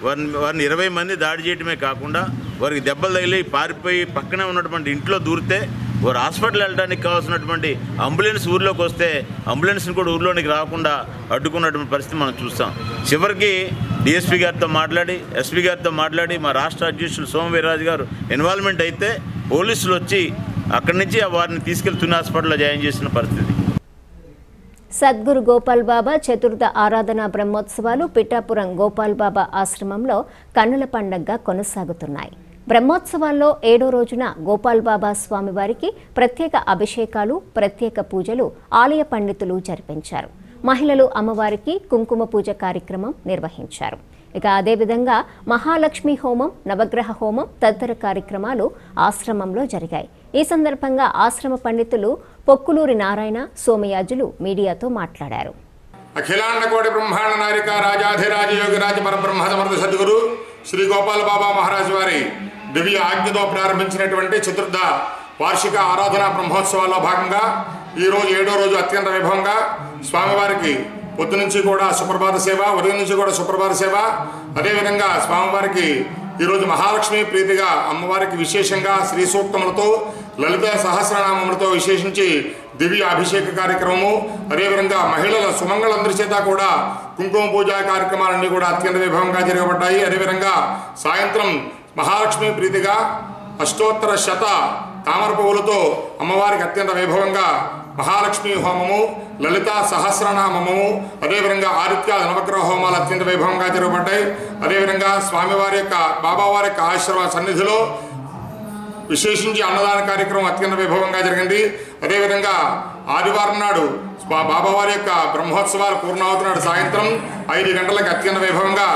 వారిని 20 మంది దాడి చేయడమే కాకుండా వారికి దెబ్బలు తగిలి పారిపోయి పక్కనే ఉన్నటువంటి ఇంట్లో దూరితే వారు హాస్పిటల్ వెళ్ళడానికి కావాల్సినటువంటి అంబులెన్స్ ఊర్లోకి వస్తే అంబులెన్స్ని కూడా ఊర్లోనికి రాకుండా అడ్డుకున్నటువంటి పరిస్థితి మనం చూస్తాం. చివరికి డిఎస్పీ గారితో మాట్లాడి ఎస్పీ గారితో మాట్లాడి మా రాష్ట్ర అధ్యక్షులు సోమవీర్రాజు గారు ఇన్వాల్వ్మెంట్ అయితే పోలీసులు వచ్చి అక్కడి నుంచి వారిని తీసుకెళ్లి తుని హాస్పిటల్లో జాయిన్ చేసిన పరిస్థితి. సద్గురు గోపాల్ బాబా చతుర్థ ఆరాధన బ్రహ్మోత్సవాలు పిఠాపురం గోపాల్ బాబా ఆశ్రమంలో కన్నుల పండగగా కొనసాగుతున్నాయి. బ్రహ్మోత్సవాల్లో 7వ రోజున గోపాల్ బాబా స్వామివారికి ప్రత్యేక అభిషేకాలు, ప్రత్యేక పూజలు ఆలయ పండితులు జరిపించారు. మహిళలు అమ్మవారికి కుంకుమ పూజ కార్యక్రమం నిర్వహించారు. ఇక అదేవిధంగా మహాలక్ష్మి హోమం, నవగ్రహ హోమం తదితర కార్యక్రమాలు ఆశ్రమంలో జరిగాయి. ఈ సందర్భంగా ఆశ్రమ పండితులు పొక్కులూరి నారాయణ, సోమయాజులు మీడియాతో మాట్లాడారు. అఖిలాండ కోటి బ్రహ్మాండ నారిక రాజాధిరాజ యోగిరాజ పరబ్రహ్మ సమర్థ సద్గురు శ్రీ గోపాల్ బాబా మహారాజ్ వారి దివ్య ఆజ్ఞతో ప్రారంభించినటువంటి చతుర్థ వార్షిక ఆరాధన బ్రహ్మోత్సవాల్లో భాగంగా ఈరోజు 7వ రోజు అత్యంత వైభవంగా స్వామివారికి పొద్దు నుంచి కూడా సుప్రభాత సేవ, ఉదయం నుంచి కూడా సుప్రభాత సేవ, అదేవిధంగా స్వామివారికి ఈరోజు మహాలక్ష్మి ప్రీతిగా అమ్మవారికి విశేషంగా శ్రీ సూక్తములతో లలిత సహస్రనామములతో విశేషించి దివ్య అభిషేక కార్యక్రమము, అదేవిధంగా మహిళల సుమంగళందరి చేత కూడా కుంకుమ పూజా కార్యక్రమాలన్నీ కూడా అత్యంత వైభవంగా జరగబడ్డాయి. అదేవిధంగా సాయంత్రం మహాలక్ష్మి ప్రీతిగా అష్టోత్తర శత తామర పువ్వులతో అమ్మవారికి అత్యంత వైభవంగా మహాలక్ష్మి హోమము, లలిత సహస్రనామము, అదేవిధంగా ఆదిత్య నవగ్రహ హోమాలు అత్యంత వైభవంగా జరగబడ్డాయి. అదేవిధంగా స్వామివారి యొక్క బాబావారి యొక్క ఆశ్రమ సన్నిధిలో విశేషించి అన్నదాన కార్యక్రమం అత్యంత వైభవంగా జరిగింది. అదేవిధంగా ఆదివారం నాడు బాబావారి యొక్క బ్రహ్మోత్సవాలు పూర్ణావతి నాడు సాయంత్రం 5 గంటలకు అత్యంత వైభవంగా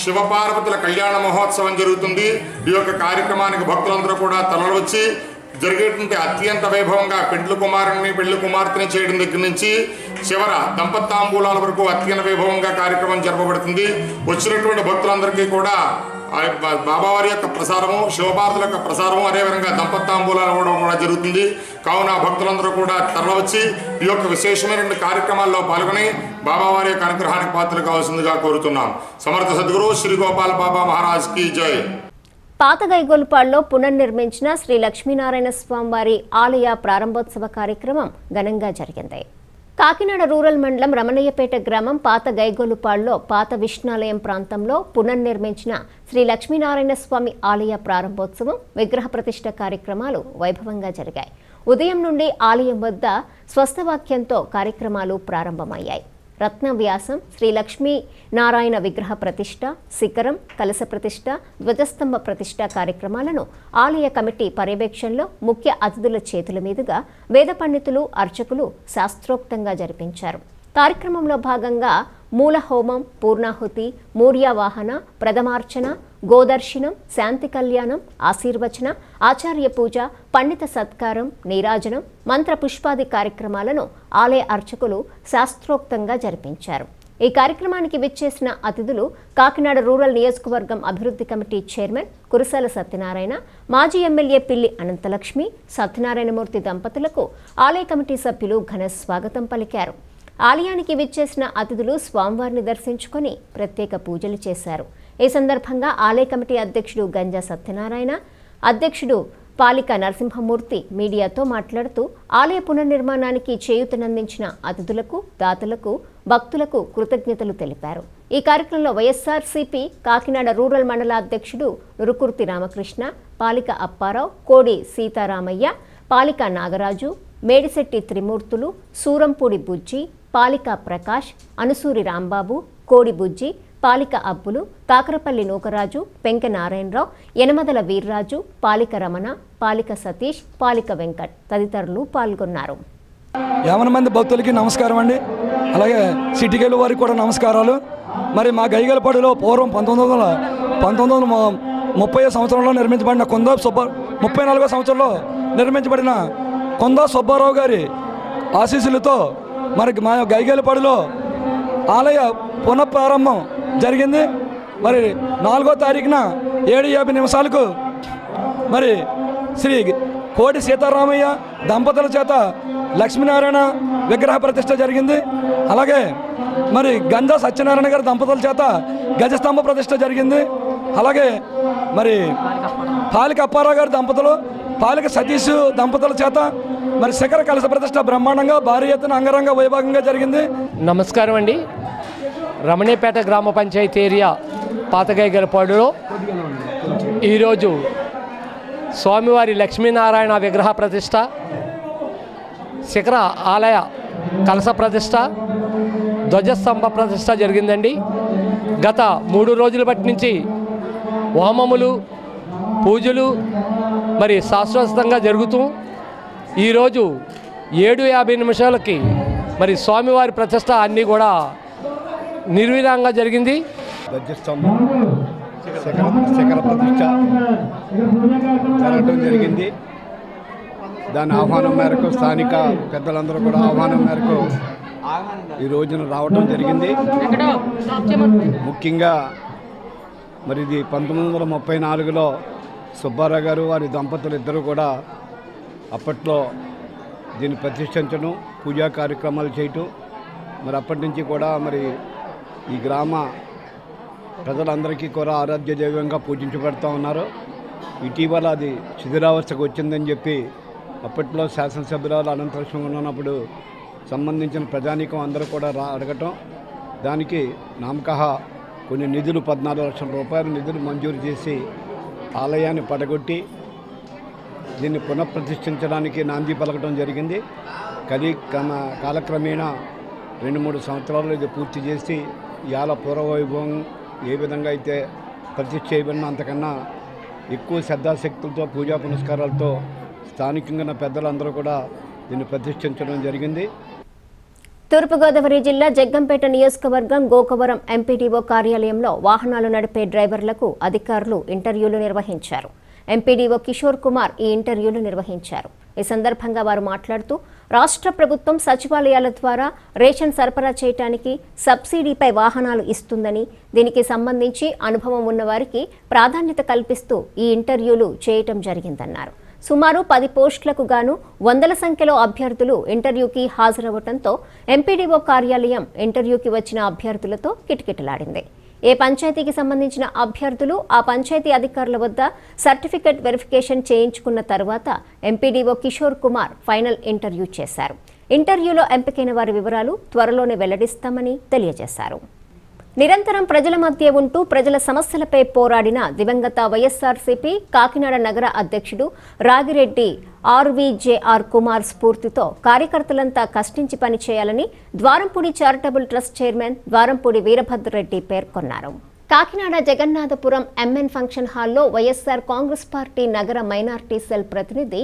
శివపార్వతుల కళ్యాణ మహోత్సవం జరుగుతుంది. ఈ యొక్క కార్యక్రమానికి భక్తులందరూ కూడా తరలి వచ్చి జరిగేటువంటి అత్యంత వైభవంగా పెళ్లి కుమారుని పెళ్లి కుమార్తెని చేయడం దగ్గర నుంచి చివర దంపతాంబూలాల వరకు అత్యంత వైభవంగా కార్యక్రమం జరపబడుతుంది. వచ్చినటువంటి భక్తులందరికీ కూడా బాబావారి యొక్క ప్రసారము, శివపార్వతుల యొక్క ప్రసారము, అదేవిధంగా దంపతాంబూలాలు కూడా జరుగుతుంది. కావున భక్తులందరూ కూడా తరలివచ్చి ఈ యొక్క విశేషమైన కార్యక్రమాల్లో పాల్గొని బాబావారి యొక్క అనుగ్రహానికి పాత్రలు కావాల్సిందిగా కోరుతున్నాం. సమర్థ సద్గురు శ్రీ గోపాల్ బాబా మహారాజ్ కి జై. పాత గైగోలుపాడులో పునర్నిర్మించిన శ్రీ లక్ష్మీనారాయణ స్వామివారి ఆలయ ప్రారంభోత్సవ కార్యక్రమం ఘనంగా జరిగింది. కాకినాడ రూరల్ మండలం రమణయ్యపేట గ్రామం పాత గైగోలుపాడులో పాత విష్ణాలయం ప్రాంతంలో పునర్నిర్మించిన శ్రీ లక్ష్మీనారాయణ స్వామి ఆలయ ప్రారంభోత్సవం, విగ్రహ ప్రతిష్ఠ కార్యక్రమాలు వైభవంగా జరిగాయి. ఉదయం నుండి ఆలయం వద్ద స్వస్థవాక్యంతో కార్యక్రమాలు ప్రారంభమయ్యాయి. రత్నవ్యాసం, శ్రీ లక్ష్మీ నారాయణ విగ్రహ ప్రతిష్ఠ, శిఖరం, కలశ ప్రతిష్ఠ, ధ్వజస్తంభ ప్రతిష్ఠ కార్యక్రమాలను ఆలయ కమిటీ పర్యవేక్షణలో ముఖ్య అతిథుల చేతుల మీదుగా వేద పండితులు, అర్చకులు శాస్త్రోక్తంగా జరిపించారు. కార్యక్రమంలో భాగంగా మూల హోమం, పూర్ణాహుతి, మూర్యావాహన, ప్రథమార్చన, గోదర్శనం, శాంతి కళ్యాణం, ఆశీర్వచన, ఆచార్య పూజ, పండిత సత్కారం, నీరాజనం, మంత్ర పుష్పాది కార్యక్రమాలను ఆలయ అర్చకులు శాస్త్రోక్తంగా జరిపించారు. ఈ కార్యక్రమానికి విచ్చేసిన అతిథులు కాకినాడ రూరల్ నియోజకవర్గం అభివృద్ధి కమిటీ చైర్మన్ కురసాల సత్యనారాయణ, మాజీ ఎమ్మెల్యే పిల్లి అనంతలక్ష్మి, సత్యనారాయణమూర్తి దంపతులకు ఆలయ కమిటీ సభ్యులు ఘన స్వాగతం పలికారు. ఆలయానికి విచ్చేసిన అతిథులు స్వామివారిని దర్శించుకొని ప్రత్యేక పూజలు చేశారు. ఈ సందర్భంగా ఆలయ కమిటీ అధ్యక్షుడు గంజా సత్యనారాయణ, అధ్యక్షుడు పాలిక నరసింహమూర్తి మీడియాతో మాట్లాడుతూ ఆలయ పునర్నిర్మాణానికి చేయూతనందించిన అతిథులకు, దాతలకు, భక్తులకు కృతజ్ఞతలు తెలిపారు. ఈ కార్యక్రమంలో వైఎస్ఆర్సీపీ కాకినాడ రూరల్ మండల అధ్యక్షుడు నురుకుర్తి రామకృష్ణ, పాలిక అప్పారావు, కోడి సీతారామయ్య, పాలిక నాగరాజు, మేడిశెట్టి త్రిమూర్తులు, సూరంపూడి బుజ్జి, పాలిక ప్రకాష్, అనుసూరి రాంబాబు, కోడి బుజ్జి, పాలిక అబ్బులు, కాకరపల్లి నూకరాజు, పెంక నారాయణరావు, యనమదల వీర్రాజు, పాలిక రమణ, పాలిక సతీష్, పాలిక వెంకట్ తదితరులు పాల్గొన్నారు. 50 మంది భక్తులకి నమస్కారం అండి. అలాగే సిటీకెళ్ళి వారికి కూడా నమస్కారాలు. మరి మా గైగలపాడులో పూర్వం 1930 సంవత్సరంలో నిర్మించబడిన 34వ సంవత్సరంలో నిర్మించబడిన కొందా సుబ్బారావు గారి ఆశీస్సులతో మరి మా గైగలపాడులో ఆలయ పునఃప్రారంభం జరిగింది. మరి 4వ తారీఖున 7:50 మరి శ్రీ కోడి సీతారామయ్య దంపతుల చేత లక్ష్మీనారాయణ విగ్రహ ప్రతిష్ఠ జరిగింది. అలాగే మరి గంజా సత్యనారాయణ గారి దంపతుల చేత గజస్తంభ ప్రతిష్ఠ జరిగింది. అలాగే మరి పాలిక అప్పారావు గారి దంపతులు, పాలిక సతీష్ దంపతుల చేత మరి శిఖర కలశ ప్రతిష్ఠ బ్రహ్మాండంగా భారీ ఎత్తున అంగరంగ వైభవంగా జరిగింది. నమస్కారం అండి. రమణీపేట గ్రామ పంచాయతీ ఏరియా పాతగైగలపాడులో ఈరోజు స్వామివారి లక్ష్మీనారాయణ విగ్రహ ప్రతిష్ఠ, శిఖర ఆలయ కలశ ప్రతిష్ఠ, ధ్వజస్తంభ ప్రతిష్ఠ జరిగిందండి. గత 3 రోజుల బట్టి నుంచి హోమములు, పూజలు మరి శాశ్వతంగా జరుగుతూ ఈరోజు 7:50 మరి స్వామివారి ప్రతిష్ఠ అన్నీ కూడా నిర్విఘ్నంగా జరిగింది. ధ్వజస్తంభం శిఖర ప్రతిష్ఠ జరగడం జరిగింది. దాని ఆహ్వానం మేరకు స్థానిక పెద్దలందరూ కూడా ఆహ్వానం మేరకు ఈ రోజున రావడం జరిగింది. ముఖ్యంగా మరి ఇది 1934లో సుబ్బారావు గారు వారి దంపతులు ఇద్దరు కూడా అప్పట్లో దీన్ని ప్రతిష్ఠించడం, పూజా కార్యక్రమాలు చేయటం, మరి అప్పటి నుంచి కూడా మరి ఈ గ్రామ ప్రజలందరికీ కూడా ఆరాధ్య దైవంగా పూజించబడుతూ ఉన్నారు. ఇటీవల అది శిథిలావస్థకు వచ్చిందని చెప్పి అప్పట్లో శాసనసభ్యురాలు అనంతలక్ష్మి ఉన్నప్పుడు సంబంధించిన ప్రజానీకం అందరూ కూడా అడగటం, దానికి నామకహ కొన్ని నిధులు 14 లక్షల రూపాయల నిధులు మంజూరు చేసి ఆలయాన్ని పడగొట్టి దీన్ని పునఃప్రతిష్ఠించడానికి నాంది పలకడం జరిగింది. కాలక్రమేణా 2-3 సంవత్సరాలు ఇది పూర్తి చేసి ఇవాళ పూర్వవైభవం ఏ విధంగా అయితే ప్రతిష్ఠ చేయబడినా అంతకన్నా ఎక్కువ శ్రద్ధాశక్తులతో పూజా పునస్కారాలతో స్థానికంగా పెద్దలందరూ కూడా దీన్ని ప్రతిష్ఠించడం జరిగింది. తూర్పుగోదావరి జిల్లా జగ్గంపేట నియోజకవర్గం గోకవరం ఎంపీడీఓ కార్యాలయంలో వాహనాలు నడిపే డ్రైవర్లకు అధికారులు ఇంటర్వ్యూలు నిర్వహించారు. ఎంపీడీఓ కిషోర్ కుమార్ ఈ ఇంటర్వ్యూలు నిర్వహించారు. ఈ సందర్భంగా వారు మాట్లాడుతూ రాష్ట్ర ప్రభుత్వం సచివాలయాల ద్వారా రేషన్ సరఫరా చేయడానికి సబ్సిడీపై వాహనాలు ఇస్తుందని, దీనికి సంబంధించి అనుభవం ఉన్న వారికి ప్రాధాన్యత కల్పిస్తూ ఈ ఇంటర్వ్యూలు చేయటం జరిగిందన్నారు. సుమారు 10 పోస్టులకు గాను వందల సంఖ్యలో అభ్యర్థులు ఇంటర్వ్యూకి హాజరవడంతో ఎంపీడీఓ కార్యాలయం ఇంటర్వ్యూకి వచ్చిన అభ్యర్థులతో కిటకిటలాడింది. ఏ పంచాయతీకి సంబంధించిన అభ్యర్థులు ఆ పంచాయతీ అధికారుల వద్ద సర్టిఫికెట్ వెరిఫికేషన్ చేయించుకున్న తర్వాత MPDO Kishore Kumar final interview చేశారు. ఇంటర్వ్యూలో ఎంపికైన వారి వివరాలు త్వరలోనే వెల్లడిస్తామని తెలియజేశారు. నిరంతరం ప్రజల మధ్య ఉంటూ ప్రజల సమస్యలపై పోరాడిన దివంగత వైఎస్ఆర్సీపీ కాకినాడ నగర అధ్యక్షుడు రాగిరెడ్డి ఆర్వీజేఆర్ కుమార్ స్ఫూర్తితో కార్యకర్తలంతా కష్టించి పనిచేయాలని Dwarampudi charitable trust chairman Dwarampudi Veerabhadrareddy పేర్కొన్నారు. కాకినాడ జగన్నాథపురం ఎంఎన్ ఫంక్షన్ హాల్లో వైఎస్ఆర్ కాంగ్రెస్ పార్టీ నగర మైనార్టీ సెల్ ప్రతినిధి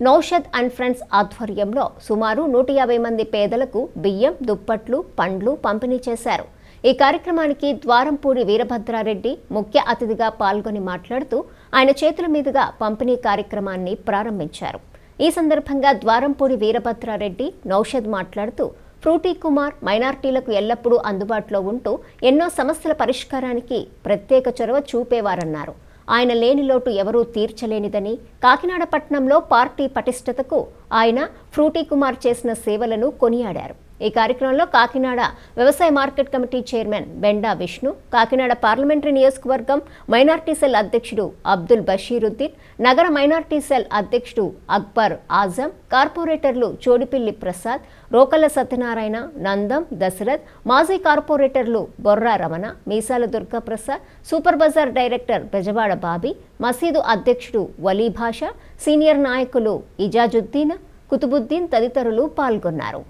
నౌషద్ అండ్ ఫ్రెండ్స్ ఆధ్వర్యంలో సుమారు 150 మంది పేదలకు బియ్యం, దుప్పట్లు, పండ్లు పంపిణీ చేశారు. ఈ కార్యక్రమానికి ద్వారంపూడి వీరభద్రారెడ్డి ముఖ్య అతిథిగా పాల్గొని మాట్లాడుతూ ఆయన చేతుల మీదుగా పంపిణీ కార్యక్రమాన్ని ప్రారంభించారు. ఈ సందర్భంగా ద్వారంపూడి వీరభద్రారెడ్డి నౌషద్ మాట్లాడుతూ ఫ్రూటీ కుమార్ మైనార్టీలకు ఎల్లప్పుడూ అందుబాటులో ఉంటూ ఎన్నో సమస్యల పరిష్కారానికి ప్రత్యేక చొరవ చూపేవారన్నారు. ఆయన లేని లోటు ఎవరూ తీర్చలేనిదని, కాకినాడ పట్టణంలో పార్టీ పటిష్టతకు ఆయన ఫ్రూటీ కుమార్ చేసిన సేవలను కొనియాడారు. ఈ కార్యక్రమంలో కాకినాడ వ్యవసాయ market committee chairman బెండా Vishnu, Kakinada parliamentary నియోజకవర్గం మైనార్టీ సెల్ అధ్యక్షుడు అబ్దుల్ బషీరుద్దీన్, నగర మైనార్టీ సెల్ అధ్యక్షుడు అక్బర్ ఆజం, కార్పొరేటర్లు చోడిపిల్లి ప్రసాద్, రోకల్ల సత్యనారాయణ, నందం దశరథ్, మాజీ కార్పొరేటర్లు Borra Ramana, Meesala Durgaprasad, super bazaar director Bezawada Bobby, మసీదు అధ్యక్షుడు వలీభాష, సీనియర్ నాయకులు ఇజాజుద్దీన్, కుతుబుద్దీన్ తదితరులు పాల్గొన్నారు.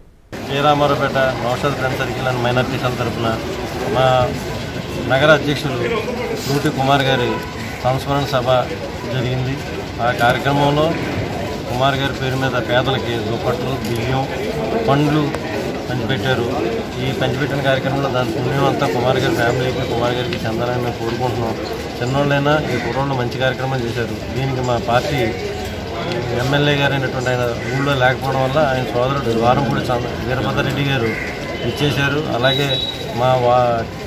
Sriramaraopeta Naushad friends circle and minority cell తరఫున మా నగర అధ్యక్షులు ఫ్రూటీ కుమార్ గారి సంస్మరణ సభ జరిగింది. ఆ కార్యక్రమంలో కుమార్ గారి పేరు మీద పేదలకి దుప్పట్లు, బియ్యం, పండ్లు పంచిపెట్టారు. ఈ పంచిపెట్టిన కార్యక్రమంలో దాని పుణ్యం అంతా కుమార్ గారి ఫ్యామిలీకి, కుమార్ గారికి చెందాలని మేము కోరుకుంటున్నాం. చిన్నోళ్ళైనా ఈ కుర్రోళ్ళు మంచి కార్యక్రమం చేశారు. దీనికి మా పార్టీ ఎమ్మెల్యే గారు అయినటువంటి ఆయన ఊళ్ళో లేకపోవడం వల్ల ఆయన సోదరుడు ద్వారంపూడి వీరభద్రరెడ్డి గారు ఇచ్చేశారు. అలాగే మా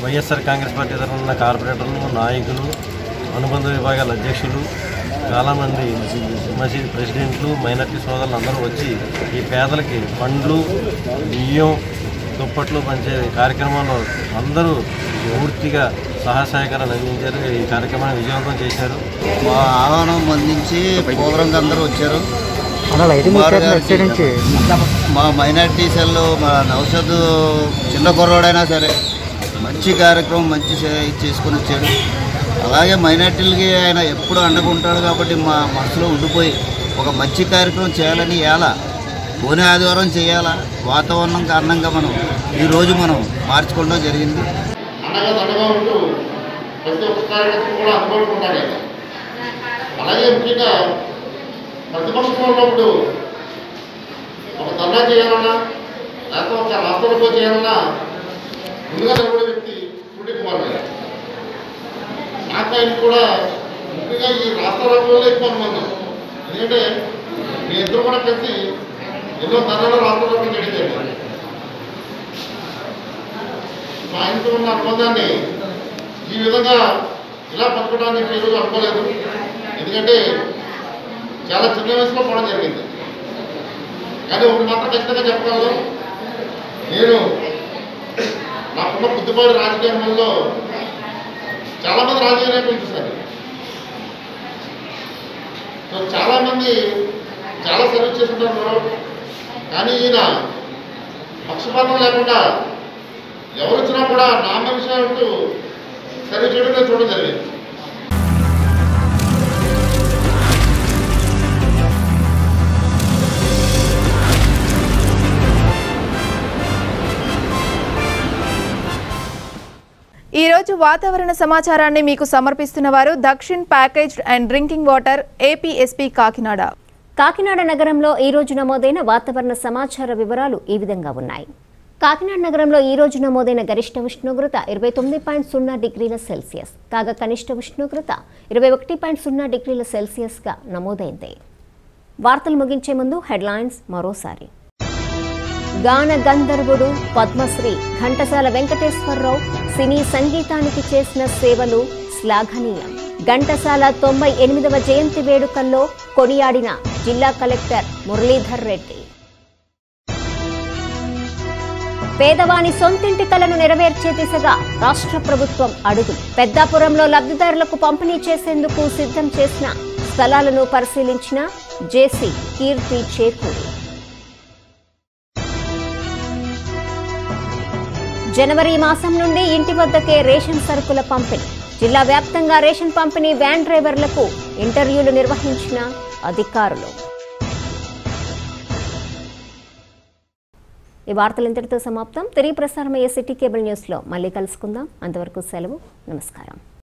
వైఎస్ఆర్ కాంగ్రెస్ పార్టీ తరఫున ఉన్న కార్పొరేటర్లు, నాయకులు, అనుబంధ విభాగాల అధ్యక్షులు, చాలామంది మసీద్ ప్రెసిడెంట్లు, మైనార్టీ సోదరులు అందరూ వచ్చి ఈ పేదలకి పండ్లు, బియ్యం, దుప్పట్లు పంచే కార్యక్రమంలో అందరూ పూర్తిగా సహాయకారాలు అందించారు. ఈ కార్యక్రమాన్ని విజయవంతం చేశారు. మా ఆహ్వానం అందించి ప్రోగ్రాంకి అందరూ వచ్చారు. మా మైనార్టీ సెల్లో మా నౌషద్ చిన్న కుర్రోడైనా సరే మంచి కార్యక్రమం మంచి చేసుకొని వచ్చాడు. అలాగే మైనార్టీలకి ఆయన ఎప్పుడు అండకుంటాడు కాబట్టి మా మనసులో ఉండిపోయి ఒక మంచి కార్యక్రమం చేయాలని పోనీ ఆదివారం చేయాలా, వాతావరణం కారణంగా ఈరోజు మనం మార్చుకోవడం జరిగింది. ప్రతి ఒక్క కార్యకర్తలు కూడా అందుబాటులో ఉండాలి. అలాగే ముఖ్యంగా ప్రతిపక్షంలో ఉన్నప్పుడు ఒక ధర్నా చేయాలన్నా లేకపోతే ఒక రాష్ట్రంలో చేయాలన్నా ముందుగా నిలబడే వ్యక్తి ఫ్రూటీ కుమార్ గారు. నాకు ఆయన కూడా ముఖ్యంగా ఈ రాష్ట్ర రంగంలో ఎక్కువ అనుబంధం. ఎందుకంటే మీ ఇద్దరు కూడా కలిసి ఎన్నో ధర్నాలు రాష్ట్ర రంగం చేయడం జరిగింది. ఆయనతో ఉన్న అనుబంధాన్ని ఈ విధంగా ఇలా పట్టుకోవడానికి ఈరోజు అనుకోలేదు. ఎందుకంటే చాలా చిన్న వయసులో పోవడం జరిగింది. కానీ ఒకటి మాత్రం ఖచ్చితంగా చెప్పగలను, నేను నాకున్న బుద్ధిపాటి రాజకీయంలో చాలామంది రాజకీయ నాయకులు చూశాను. సో చాలామంది చాలా సర్వీస్ చేస్తుంటారు. కానీ ఈయన పక్షపాతం లేకుండా ఎవరు వచ్చినా కూడా నా మనిషి అంటూ సర్వీస్ చేయడం నేను చూడడం జరిగింది. ఈ రోజు వాతావరణ సమాచారాన్ని మీకు సమర్పిస్తున్న వారు Dakshin packaged and drinking water APSP Kakinada. Kakinada నగరంలో ఈ రోజు నమోదైన వాతావరణ సమాచార వివరాలు ఈ విధంగా ఉన్నాయి. కాకినాడ నగరంలో ఈ రోజు నమోదైన గరిష్ట ఉష్ణోగ్రత 29.0 డిగ్రీల సెల్సియస్, కాగా కనిష్ట ఉష్ణోగ్రత 21.0 డిగ్రీల సెల్సియస్గా నమోదైంది. వార్తలు ముగించే ముందు హెడ్లైన్స్ మరోసారి. గాన గంధర్వుడు పద్మశ్రీ ఘంటసాల వెంకటేశ్వరరావు సినీ సంగీతానికి చేసిన సేవలు శ్లాఘనీయం. ఘంటసాల 98వ జయంతి వేడుకల్లో కొనియాడిన జిల్లా కలెక్టర్ మురళీధర్ రెడ్డి. పేదవాని సొంతింటి కలను నెరవేర్చే దిశగా రాష్ట్ర ప్రభుత్వం అడుగులు. పెద్దాపురంలో లబ్ధిదారులకు పంపిణీ చేసేందుకు సిద్ధం చేసిన స్థలాలను పరిశీలించిన జేసీ కీర్తి చేకూరి. జనవరి మాసం నుండి ఇంటి వద్దకే రేషన్ సరుకుల పంపిణీ. జిల్లా వ్యాప్తంగా రేషన్ పంపిణీ వ్యాన్ డ్రైవర్లకు ఇంటర్వ్యూలు నిర్వహించిన అధికారులు. ఈ వార్తలు ఇంతటితో సమాప్తం. తిరిగి ప్రసారమయ్యే సిటీ కేబుల్ న్యూస్లో మళ్ళీ కలుసుకుందాం. అంతవరకు సెలవు. నమస్కారం.